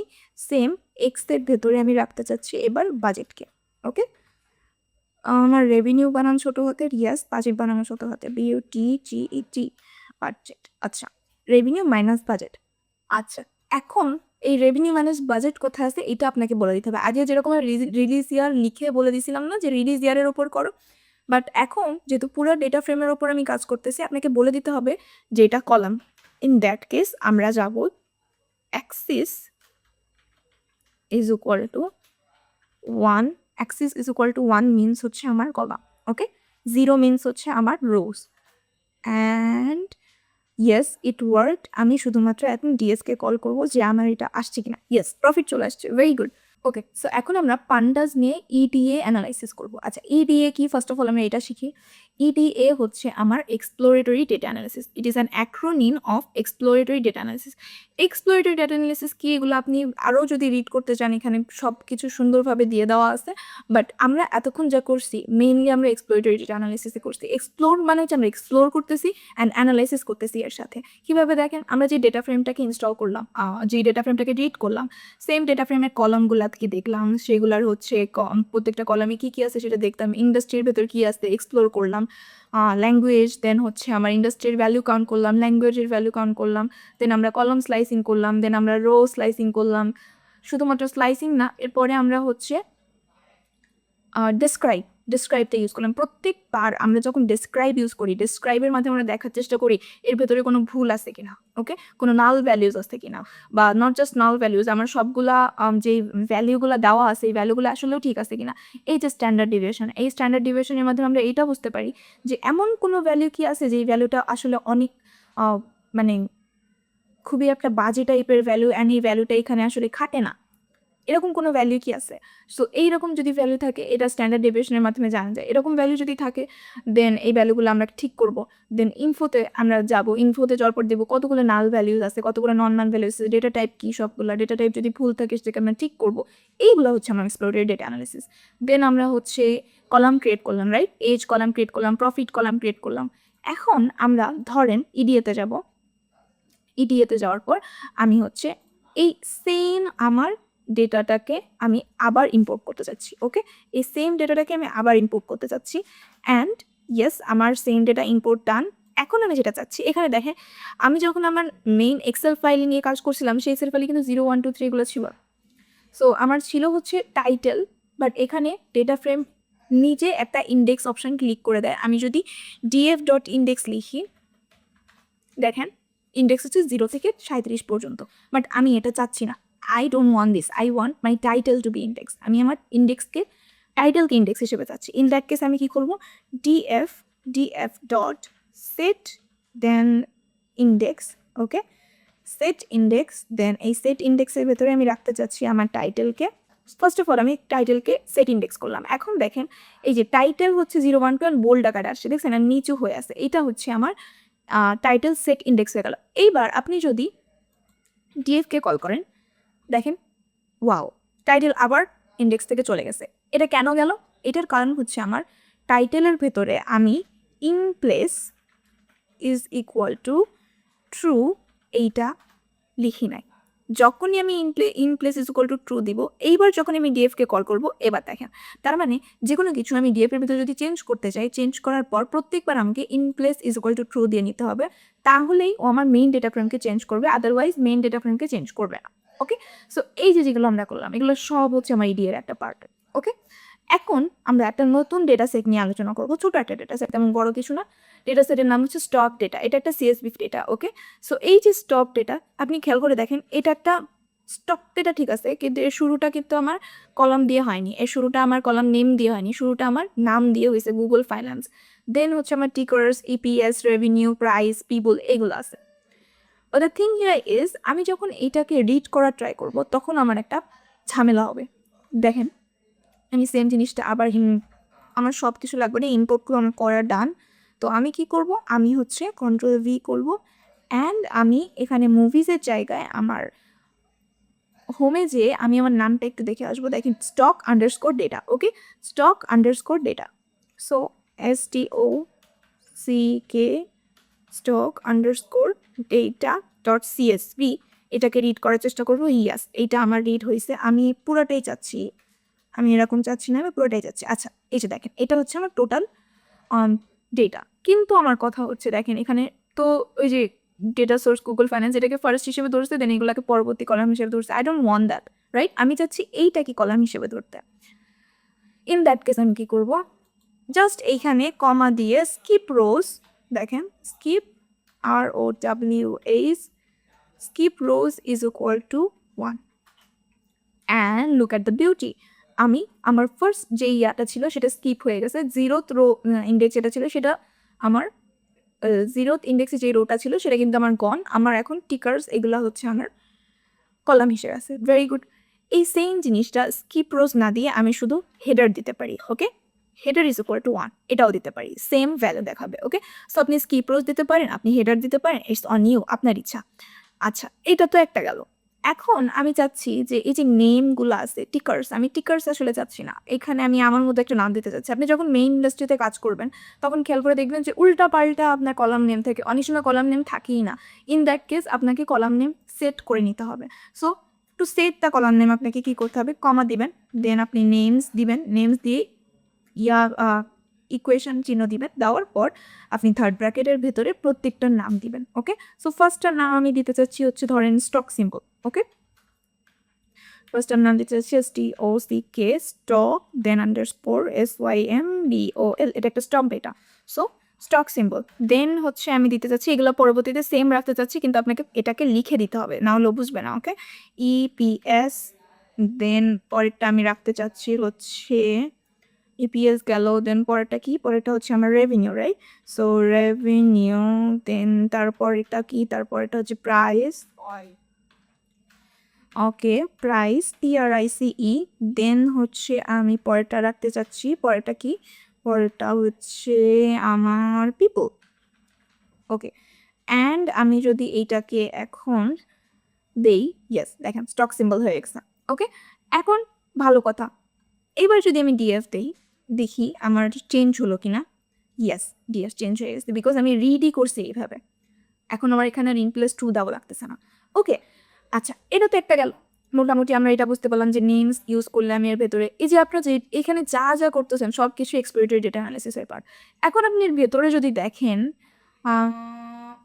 Speaker 1: সেম এক্সের ভেতরে আমি রাখতে চাচ্ছি এবার বাজেটকে। ওকে, আমার রেভিনিউ বানান ছোট হাতের, ইয়াস, বাজেট বানানো ছোট হাতে, BUTGET, বাজেট। আচ্ছা, রেভিনিউ মাইনাস বাজেট। আচ্ছা, এখন এই রেভিনিউ মাইনাস বাজেট কোথায় আছে এটা আপনাকে বলে দিতে হবে। আগে যেরকম রিলিজ ইয়ার লিখে বলে দিছিলাম না যে রিলিজ ইয়ারের ওপর করো, বাট এখন যেহেতু পুরো ডেটা ফ্রেমের ওপর আমি কাজ করতেছি আপনাকে বলে দিতে হবে যে এটা কলাম। ইন দ্যাট কেস আমরা যাব axis is equal to 1, axis is equal to 1 means হচ্ছে আমার কলাম। ওকে, 0 মিনস হচ্ছে আমার rows. And yes it work. আমি শুধুমাত্র এখন ডিএসকে কল করবো যে আমার এটা আসছে কিনা। ইয়েস, প্রফিট চলে আসছে, ভেরি গুড। ওকে, সো এখন আমরা পান্ডাস নিয়ে EDA অ্যানালাইসিস করব। আচ্ছা, EDA কি, ফার্স্ট অফ অল আমরা এটা শিখি। EDA হচ্ছে আমার exploratory data analysis. It is an acronym of exploratory data analysis. Exploratory data analysis কি, এগুলো আপনি আরও যদি রিড করতে চান এখানে সব কিছু সুন্দরভাবে দিয়ে দেওয়া আছে, বাট আমরা এতক্ষণ যা করছি মেইনলি আমরা এক্সপ্লোরেটরি ডেটা অ্যানালিসিসে করছি। এক্সপ্লোর মানে হচ্ছে আমরা এক্সপ্লোর করতেছি অ্যান্ড অ্যানালাইসিস করতেছি এর সাথে। কীভাবে দেখেন, আমরা যে ডেটা ফ্রেমটাকে ইনস্টল করলাম, যে ডেটা ফ্রেমটাকে রিড করলাম, সেম ডেটা ফ্রেমের কলামগুলাকে দেখলাম, সেগুলার হচ্ছে প্রত্যেকটা কলামে কী কী আছে সেটা দেখতাম, ইন্ডাস্ট্রির ভেতর কী আছে এক্সপ্লোর করলাম, ল্যাঙ্গুয়েজ, দেন হচ্ছে আমার ইন্ডাস্ট্রির ভ্যালু কাউন্ট করলাম, ল্যাঙ্গুয়েজের ভ্যালু কাউন্ট করলাম, দেন আমরা কলম স্লাইসিং করলাম, দেন আমরা রো স্লাইসিং করলাম। শুধুমাত্র স্লাইসিং না, এরপরে আমরা হচ্ছে ডিসক্রাইবটা ইউজ করলাম। প্রত্যেকবার আমরা যখন ডিসক্রাইব ইউজ করি, ডিসক্রাইবের মাধ্যমে আমরা দেখার চেষ্টা করি এর ভেতরে কোনো ভুল আছে কিনা, ওকে, কোনো নাল ভ্যালিউজ আছে কিনা, বা নট জাস্ট নাল ভ্যালিউজ, আমার সবগুলা যে ভ্যালুগুলো দেওয়া আছে এই ভ্যালুগুলো আসলেও ঠিক আছে কিনা। এই যে স্ট্যান্ডার্ড ডিভিয়েশন, এই স্ট্যান্ডার্ড ডিভিয়েশনের মাধ্যমে আমরা এইটা বুঝতে পারি যে এমন কোনো ভ্যালু কি আছে যে ভ্যালুটা আসলে অনেক মানে খুবই একটা বাজে টাইপের ভ্যালু, অ্যান্ড এই ভ্যালুটা এখানে আসলে খাটে না, এরকম কোনো ভ্যালু কি আছে। সো এইরকম যদি ভ্যালু থাকে এটা স্ট্যান্ডার্ড ডেভিয়েশনের মাধ্যমে জানা যায়। এরকম ভ্যালু যদি থাকে দেন এই ভ্যালুগুলো আমরা ঠিক করব। দেন ইনফোতে আমরা যাব, ইনফোতে যাওয়ার পর দেবো কতগুলো নাল ভ্যালুজ আছে, কতগুলো নন নাল ভ্যালুজ আছে, ডেটা টাইপ কী, সবগুলো ডেটা টাইপ যদি ভুল থাকে সেটাকে আমরা ঠিক করবো। এইগুলো হচ্ছে আমার এক্সপ্লোরেটরি ডেটা অ্যানালিসিস। দেন আমরা হচ্ছে কলাম ক্রিয়েট করলাম, রাইট, এজ কলাম ক্রিয়েট করলাম, প্রফিট কলাম ক্রিয়েট করলাম। এখন আমরা ধরেন ইডিএতে যাব, ইডিএতে যাওয়ার পর আমি হচ্ছে এই সেম আমার ডেটাটাকে আমি আবার ইম্পোর্ট করতে চাচ্ছি। ওকে, এই সেম ডেটাটাকে আমি আবার ইম্পোর্ট করতে চাচ্ছি, অ্যান্ড ইয়েস আমার সেম ডেটা ইম্পোর্ট ডান। এখন আমি যেটা চাচ্ছি, এখানে দেখেন আমি যখন আমার মেইন এক্সেল ফাইল নিয়ে কাজ করছিলাম সেই এক্সেল ফাইলে কিন্তু 0, 1, 2, 3 এগুলো ছিল। সো আমার ছিল হচ্ছে টাইটেল, বাট এখানে ডেটা ফ্রেম নিজে একটা ইন্ডেক্স অপশান ক্লিক করে দেয়। আমি যদি ডিএফ ডট ইন্ডেক্স লিখি, দেখেন ইন্ডেক্স হচ্ছে 0 থেকে 37 পর্যন্ত, বাট আমি এটা চাচ্ছি না। I don't want this, I want my title to be index. আমি আমার টাইটেলকে ইন্ডেক্স হিসেবে চাচ্ছি। ইন দ্যাট কেস আমি কি করবো, df ডট সেট দেন ইন্ডেক্স, ওকে, সেট ইন্ডেক্স, দেন এই সেট ইন্ডেক্সের ভেতরে আমি রাখতে চাচ্ছি আমার টাইটেলকে। ফার্স্ট অফ অল আমি টাইটেলকে সেট ইন্ডেক্স করলাম। এখন দেখেন এই যে টাইটেল হচ্ছে 0 1 12 বোল্ড আকারে আসছে, দেখছেন, আর নিচু হয়ে আছে, এটা হচ্ছে আমার টাইটেল সেট ইন্ডেক্স হয়ে গেল। এইবার আপনি যদি ডিএফকে কল করেন, দেখেন ওয়াও, টাইটেল আবার ইন্ডেক্স থেকে চলে গেছে। এটা কেন গেল? এটার কারণ হচ্ছে আমার টাইটেলের ভেতরে আমি in place is equal two true এইটা লিখি নাই। যখনই আমি in place is equal two true দিব, এইবার যখন আমি ডিএফকে কল করব, এবার দেখেন, তার মানে যে কোনো কিছু আমি ডিএফের ভিতরে যদি চেঞ্জ করতে চাই, চেঞ্জ করার পর প্রত্যেকবার আমাকে in place is equal two true দিয়ে নিতে হবে, তাহলেই ও আমার মেইন ডেটা ফ্রেমকে চেঞ্জ করবে, আদারওয়াইজ মেইন ডেটা ফ্রেমকে চেঞ্জ করবে না। ওকে, সো এই যেগুলো আমরা করলাম, এগুলো সব হচ্ছে আমার ইডি এর একটা পার্ট। ওকে, এখন আমরা একটা নতুন ডেটা সেট নিয়ে আলোচনা করবো, ছোট একটা ডেটা সেট, তেমন বড় কিছু না। ডেটা সেটের নাম হচ্ছে স্টক ডেটা। এটা একটা সিএসভি ডেটা। ওকে, সো এই যে স্টক ডেটা, আপনি খেয়াল করে দেখেন, এটা একটা স্টক ডেটা, ঠিক আছে, কিন্তু এর শুরুটা কিন্তু আমার কলাম দিয়ে হয়নি, এর শুরুটা আমার কলাম নেম দিয়ে হয়নি, শুরুটা আমার নাম দিয়ে হয়েছে, গুগল ফাইন্যান্স। দেন হচ্ছে আমার টিকার্স, ইপিএস, রেভিনিউ, প্রাইস, পিপল, এগুলো আছে। But the thing here is, আমি যখন এইটাকে রিড করার ট্রাই করব, তখন আমার একটা ঝামেলা হবে। দেখেন, আমি সেম জিনিসটা আবার আমার সব কিছু লাগবে না, ইম্পোর্ট আমার করা ডান। তো আমি কি করব, আমি হচ্ছে Ctrl+V করব, অ্যান্ড আমি এখানে মুভিজের জায়গায় আমার হোমে যেয়ে আমি আমার নামটা একটু দেখে আসবো। দেখেন, stock underscore data. Okay, stock underscore data, so STOCK stock underscore data dot CSV, এটাকে রিড করার চেষ্টা করবো। ইয়াস, এইটা আমার রিড হয়েছে। আমি পুরোটাই চাচ্ছি, আমি এরকম চাচ্ছি না, আমি পুরোটাই চাচ্ছি। আচ্ছা, এই যে দেখেন, এটা হচ্ছে আমার টোটাল ডেটা। কিন্তু আমার কথা হচ্ছে, দেখেন এখানে তো ওই যে ডেটা সোর্স গুগল ফাইন্যান্স, এটাকে ফার্স্ট হিসেবে ধরছে, দেন এগুলোকে পরবর্তী কলাম হিসেবে ধরছে। I don't want that, right? আমি চাচ্ছি এইটাকে কলাম হিসেবে ধরতে। ইন দ্যাট কেস আমি কি করবো, জাস্ট এইখানে কমা দিয়ে স্কিপ রোজ, দেখেন skip ROWS, skip rows is equal to 1, and look at the beauty, আমি আমার ফার্স্ট যে ইয়াটা ছিল সেটা স্কিপ হয়ে গেছে। 0th রো ইন্ডেক্স যেটা ছিল সেটা আমার 0th ইন্ডেক্সে যে রোটা ছিল সেটা কিন্তু আমার গন। আমার এখন টিকার্স এগুলো হচ্ছে আমার কলাম হিসেবে আছে। Very good. এই সেম জিনিসটা স্কিপ রোজ না দিয়ে আমি শুধু হেডার দিতে পারি। ওকে, হেডার ইজ ইকুয়াল টু 1, এটাও দিতে পারি, সেম ভ্যালু দেখাবে। ওকে, সো আপনি স্কিপ রোজ দিতে পারেন, আপনি হেডার দিতে পারেন, ইটস অন ইউ, আপনার ইচ্ছা। আচ্ছা, এটা তো একটা গেল। এখন আমি চাচ্ছি যে এই যে নেমগুলো আছে, টিকার্স, আমি টিকার্স আসলে চাচ্ছি না, এখানে আমি আমার মধ্যে একটা নাম দিতে চাচ্ছি। আপনি যখন মেইন ইন্ডাস্ট্রিতে কাজ করবেন তখন খেয়াল করে দেখবেন যে উল্টা পাল্টা আপনার কলাম নেম থেকে, অনেক সময় কলাম নেম থাকেই না। ইন দ্যাট কেস আপনাকে কলাম নেম সেট করে নিতে হবে। So to set the column name আপনাকে কি করতে হবে, কমা দিবেন, দেন আপনি নেমস দিবেন, নেমস দিয়ে ইকুয়েশন চিহ্ন দিবেন, দেওয়ার পর আপনি থার্ড ব্র্যাকেটের ভেতরে প্রত্যেকটার নাম দিবেন। ওকে, সো ফার্স্টটার নাম আমি দিতে চাচ্ছি হচ্ছে ধরেন স্টক সিম্বল। ওকে, ফার্স্টটার নাম দিতে চাচ্ছি STOCK stock, then underscore SYMBOL, এটা একটা stock data, so stock symbol. Then হচ্ছে আমি দিতে চাচ্ছি, এগুলো পরবর্তীতে সেম রাখতে চাচ্ছি, কিন্তু আপনাকে এটাকে লিখে দিতে হবে, না হলেও বুঝবে না। ওকে, EPS, দেন পরেরটা আমি রাখতে চাচ্ছি হচ্ছে ইপিএস গেল, দেন পরেরটা কি, পরেরটা হচ্ছে আমার রেভিনিউ, রাইট? সো রেভিনিউ, দেন তারপরেরটা কি, তারপরেরটা হচ্ছে প্রাইস। ওকে, প্রাইস, PRICE। দেন হচ্ছে আমি পরেরটা রাখতে চাচ্ছি, পরেরটা কি, পরেরটা হচ্ছে আমার পিপল। ওকে, অ্যান্ড আমি যদি এইটাকে এখন দেই, ইয়েস, দেখেন স্টক সিম্বল হয়ে গেছে। ওকে, এখন ভালো কথা, এবার যদি আমি ডিএফ দেই, দেখি আমার চেঞ্জ হলো কিনা। ইয়েস, ডিএফ চেঞ্জ হয়ে গেছে, বিকজ আমি রিডই করছি এইভাবে। এখন আমার এখানে ইন প্লেস ট্রু দেওয়া লাগতেছে না। ওকে, আচ্ছা, এটা তো একটা গেল। মোটামুটি আমরা এটা বুঝতে পারলাম যে নেমস ইউজ করলে আমি এর ভেতরে এই যে আপনারা যে এখানে যা যা করতেছেন সব কিছু এক্সপ্লোরেটরি ডেটা অ্যানালিসিসের পার্ট। এখন আপনি এর ভেতরে যদি দেখেন,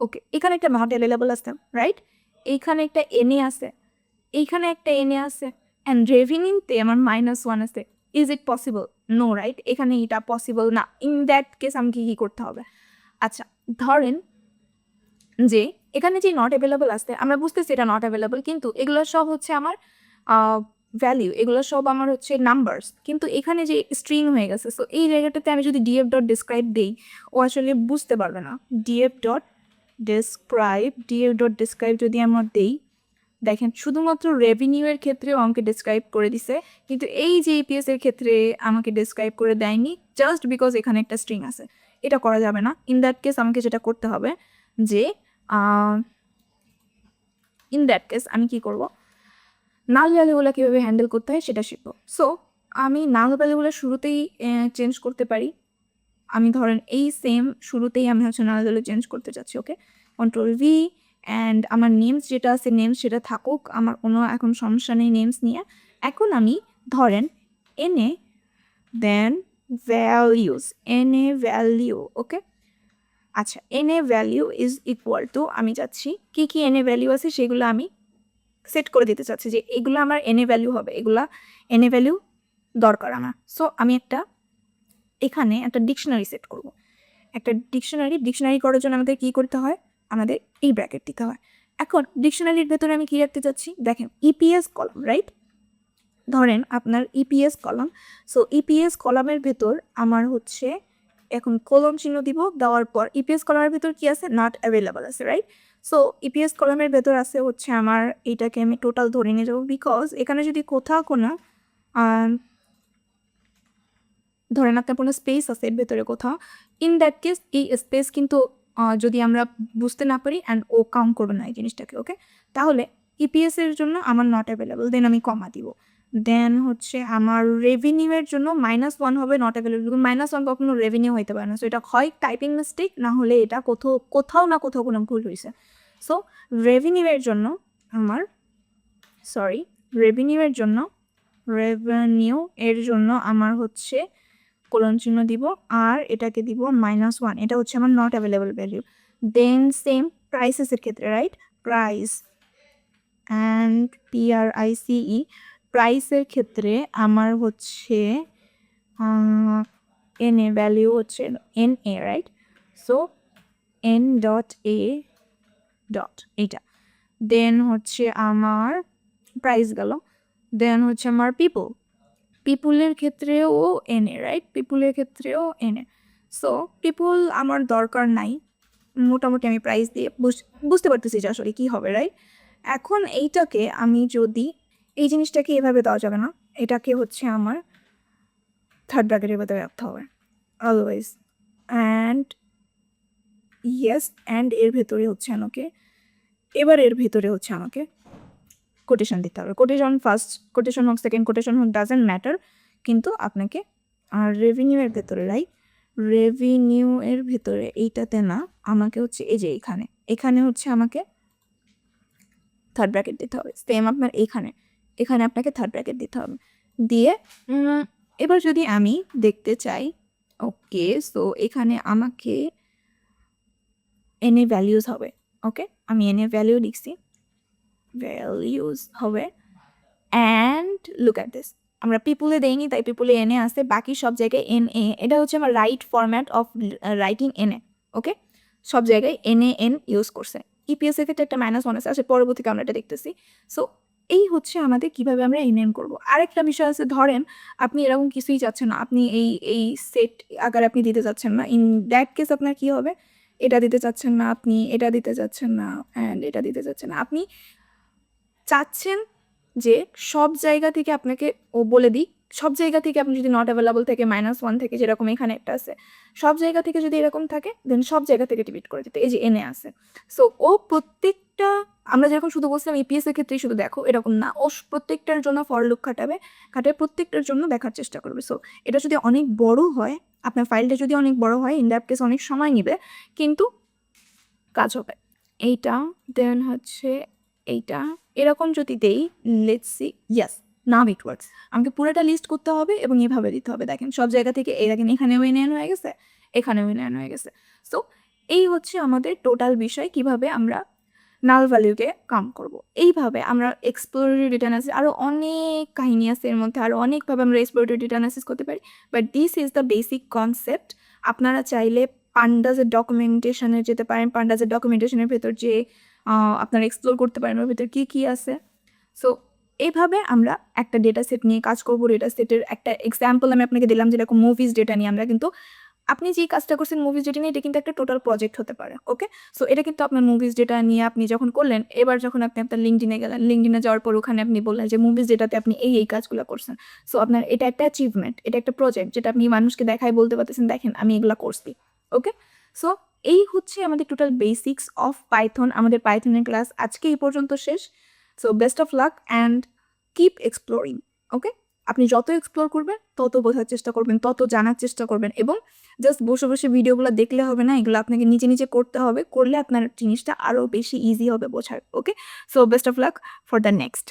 Speaker 1: ওকে, এখানে একটা নট অ্যাভেলেবল আছে, রাইট? এইখানে একটা এনে আছে, এইখানে একটা এনে আছে, অ্যান্ড রেভিনিউতে আমার -1 আছে। Is it possible? No, right? এখানে এটা পসিবল না। ইন দ্যাট কেস আমাকে কী করতে হবে? আচ্ছা, ধরেন যে এখানে যে নট অ্যাভেলেবল আছে আমরা বুঝতেছি এটা নট অ্যাভেলেবল, কিন্তু এগুলো সব হচ্ছে আমার ভ্যালিউ, এগুলো সব আমার হচ্ছে নাম্বারস, কিন্তু এখানে যে স্ট্রিং হয়ে গেছে। সো এই জায়গাটাতে আমি যদি ডিএফ ডট ডিসক্রাইব দিই ও আসলে বুঝতে পারবে না। ডিএফ ডট ডিসক্রাইব যদি আমরা দেই, দেখেন শুধুমাত্র রেভিনিউয়ের ক্ষেত্রেও আমাকে ডিসক্রাইব করে দিছে, কিন্তু এই যে ইপিএস এর ক্ষেত্রে আমাকে ডিসক্রাইব করে দেয়নি, জাস্ট বিকজ এখানে একটা স্ট্রিং আছে। এটা করা যাবে না। ইন দ্যাট কেস আমাকে যেটা করতে হবে যে আমি কি করব, নাল ভ্যালুগুলো কীভাবে হ্যান্ডেল করতে হয় সেটা শিখবো। সো আমি নাল ভ্যালুগুলো শুরুতেই চেঞ্জ করতে পারি। আমি ধরেন এই সেম শুরুতেই আমি হচ্ছে নাল ভ্যালু চেঞ্জ করতে চাচ্ছি। ওকে, কন্ট্রোল ভি, অ্যান্ড আমার নেমস যেটা আছে নেমস সেটা থাকুক, আমার কোনো এখন সমস্যা নেই নেমস নিয়ে। এখন আমি ধরেন এনে দেন ভ্যালিউস, এনে ভ্যালিউ। ওকে, আচ্ছা, এনে ভ্যালিউ ইজ ইকুয়াল টু, আমি চাচ্ছি কী কী এনে ভ্যালিউ আছে সেগুলো আমি সেট করে দিতে চাচ্ছি যে এগুলো আমার এনে ভ্যালু হবে, এগুলা এনে ভ্যালু দরকার আমার। সো আমি এখানে একটা ডিকশনারি সেট করব। একটা ডিকশনারি করার জন্য আমাদের কী করতে হয়, আমাদের এই ব্র্যাকেট দিতে হয়। এখন ডিকশনারির ভেতরে আমি কী রাখতে চাচ্ছি, দেখেন ইপিএস কলাম, রাইট? ধরেন আপনার ইপিএস কলাম। সো ইপিএস কলামের ভেতর আমার হচ্ছে এখন কলম চিহ্ন দিব, দেওয়ার পর ইপিএস কলামের ভেতর কি আছে, নট অ্যাভেলেবল আছে, রাইট? সো ইপিএস কলামের ভেতর আছে হচ্ছে আমার এইটাকে আমি টোটাল ধরে নিয়ে যাবো, বিকজ এখানে যদি কোথাও কোনো ধরেন আপনার কোনো স্পেস আছে এর ভেতরে কোথাও, ইন দ্যাট কেস এই স্পেস কিন্তু যদি আমরা বুঝতে না পারি অ্যান্ড ও কাউন্ট করবে না এই জিনিসটাকে। ওকে, তাহলে ইপিএস এর জন্য আমার নট অ্যাভেলেবল, দেন আমি কমা দিব। দেন হচ্ছে আমার রেভিনিউয়ের জন্য -1 হবে, নট অ্যাভেলেবল। -1 কখনো রেভিনিউ হইতে পারে না। সো এটা হয় টাইপিং মিস্টেক, না হলে এটা কোথাও না কোথাও কোনো ভুল হয়েছে। সো রেভিনিউয়ের জন্য আমার রেভিনিউ এর জন্য আমার হচ্ছে কোলন চিহ্ন দিব, আর এটাকে দিব -1, এটা হচ্ছে আমার not available value. Then same প্রাইসেসের ক্ষেত্রে, রাইট? প্রাইস অ্যান্ড PRICE, প্রাইসের ক্ষেত্রে আমার হচ্ছে NA ভ্যালু হচ্ছে NA, রাইট? সো N.A এইটা। দেন হচ্ছে আমার প্রাইস গেল। দেন হচ্ছে আমার পিপুলের ক্ষেত্রেও NA, রাইট? পিপুলের ক্ষেত্রেও NA। সো পিপুল আমার দরকার নাই, মোটামুটি আমি প্রাইস দিয়ে বুঝতে পারতেছি যে আসলে কী হবে, রাইট? এখন এইটাকে আমি যদি এই জিনিসটাকে এভাবে দেওয়া যাবে না, এটাকে হচ্ছে আমার থার্ড ব্র্যাকেটের ভেতরে রাখতে হবে অলওয়েজ। অ্যান্ড এর ভেতরে হচ্ছে আমাকে এর ভেতরে হচ্ছে আমাকে কোটেশন দিতে হবে। কোটেশন ফার্স্ট কোটেশন হোক, সেকেন্ড কোটেশন হোক, ডাজেন্ট ম্যাটার, কিন্তু আপনাকে রেভিনিউ এর ভেতরে, রাইট? রেভিনিউ এর ভেতরে এইটাতে না, আমাকে হচ্ছে এই যে এখানে হচ্ছে আমাকে থার্ড ব্র্যাকেট দিতে হবে। সেম আপনার এখানে আপনাকে থার্ড ব্র্যাকেট দিতে হবে। দিয়ে এবার যদি আমি দেখতে চাই, ওকে, সো এখানে আমাকে NA ভ্যালিউজ হবে। ওকে, আমি NA ভ্যালিউ লিখছি, ভ্যালিউজ হবে। অ্যান্ড লুক অ্যাট দিস, আমরা পিপুলে দেইনি তাই পিপুলে NA আসে, বাকি সব জায়গায় NA। এটা হচ্ছে আমার right format of writing NA। ওকে, সব জায়গায় NAN ইউজ করছে। ইপিএস এর ক্ষেত্রে একটা -1 আছে, আসলে পরবর্তীতে আমরা এটা দেখতেছি। সো এই হচ্ছে আমাদের কীভাবে আমরা NN করবো। আরেকটা বিষয় আছে, ধরেন আপনি এরকম কিছুই চাচ্ছেন না, আপনি এই সেট আকারে আপনি দিতে চাচ্ছেন না। ইন দ্যাট কেস আপনার কী হবে, এটা দিতে চাচ্ছেন না, আপনি এটা দিতে চাচ্ছেন না, অ্যান্ড এটা দিতে চাচ্ছেন না। আপনি চাচ্ছেন যে সব জায়গা থেকে আপনাকে বলে দিই, সব জায়গা থেকে আপনি যদি নট অ্যাভেলেবল থেকে -1 থেকে, যেরকম এখানে একটা আছে, সব জায়গা থেকে যদি এরকম থাকে, দেন সব জায়গা থেকে ডিলিট করে দিতে। এই যে NA আছে। সো ও প্রত্যেকটা, আমরা যেরকম শুধু বলছিলাম EPS এর ক্ষেত্রেই শুধু দেখো, এরকম না, ও প্রত্যেকটার জন্য ফর লুপ খাটাবে, প্রত্যেকটার জন্য দেখার চেষ্টা করবে। সো এটা যদি অনেক বড় হয়, আপনার ফাইলটা যদি অনেক বড় হয়, ইন দ্যাট কেস অনেক সময় নেবে, কিন্তু কাজ হবে। এইটা দেন হচ্ছে এইটা এরকম যদি দেই, let's see, yes, now it works. আমাকে পুরোটা লিস্ট করতে হবে এবং এভাবে দিতে হবে। দেখেন সব জায়গা থেকে দেখেন এখানেও NN হয়ে গেছে, এখানেও NN হয়ে গেছে। সো এই হচ্ছে আমাদের টোটাল বিষয়, কিভাবে আমরা নাল ভ্যালুকে কাউন্ট করব। এইভাবে আমরা এক্সপ্লোরেটরি ডেটা অ্যানালিসিস, আরও অনেক কাহিনী আছে এর মধ্যে, আরও অনেকভাবে আমরা এক্সপ্লোরেটরি ডেটা অ্যানালিসিস করতে পারি, but this is the basic concept. আপনারা চাইলে পান্ডাসের ডকুমেন্টেশনে যেতে পারেন। পান্ডাসের ডকুমেন্টেশনের ভেতর যে আপনারা এক্সপ্লোর করতে পারেন ওর ভেতর কী কী আছে। সো এইভাবে আমরা একটা ডেটা সেট নিয়ে কাজ করবো। ডেটা সেটের একটা এক্সাম্পল আমি আপনাকে দিলাম, যেরকম মুভিজ ডেটা নিয়ে আমরা কিন্তু আপনি যেই কাজটা করছেন মুভিজ ডেটা নিয়ে, এটা কিন্তু একটা টোটাল প্রজেক্ট হতে পারে। ওকে, সো এটা কিন্তু আপনার মুভিজ ডেটা নিয়ে আপনি যখন করলেন, এবার যখন আপনি আপনার লিঙ্কডিনে গেলেন, লিঙ্কডিনে যাওয়ার পর ওখানে আপনি বললেন যে মুভিজ ডেটাতে আপনি এই কাজগুলো করছেন। সো আপনার এটা একটা অ্যাচিভমেন্ট, এটা একটা প্রজেক্ট যেটা আপনি মানুষকে দেখায় বলতে পারতেছেন, দেখেন আমি এগুলো করছি। ওকে, সো এই হচ্ছে আমাদের টোটাল বেসিক্স অফ পাইথন। আমাদের পাইথনের ক্লাস আজকে এই পর্যন্ত শেষ। So best of luck and keep exploring. Okay, আপনি যত এক্সপ্লোর করবেন তত বোঝার চেষ্টা করবেন, তত জানার চেষ্টা করবেন, এবং জাস্ট বসে বসে ভিডিওগুলো দেখলে হবে না, এগুলো আপনাকে নিজে নিজে করতে হবে। করলে আপনার জিনিসটা আরও বেশি ইজি হবে বোঝার। Okay, so best of luck for the next.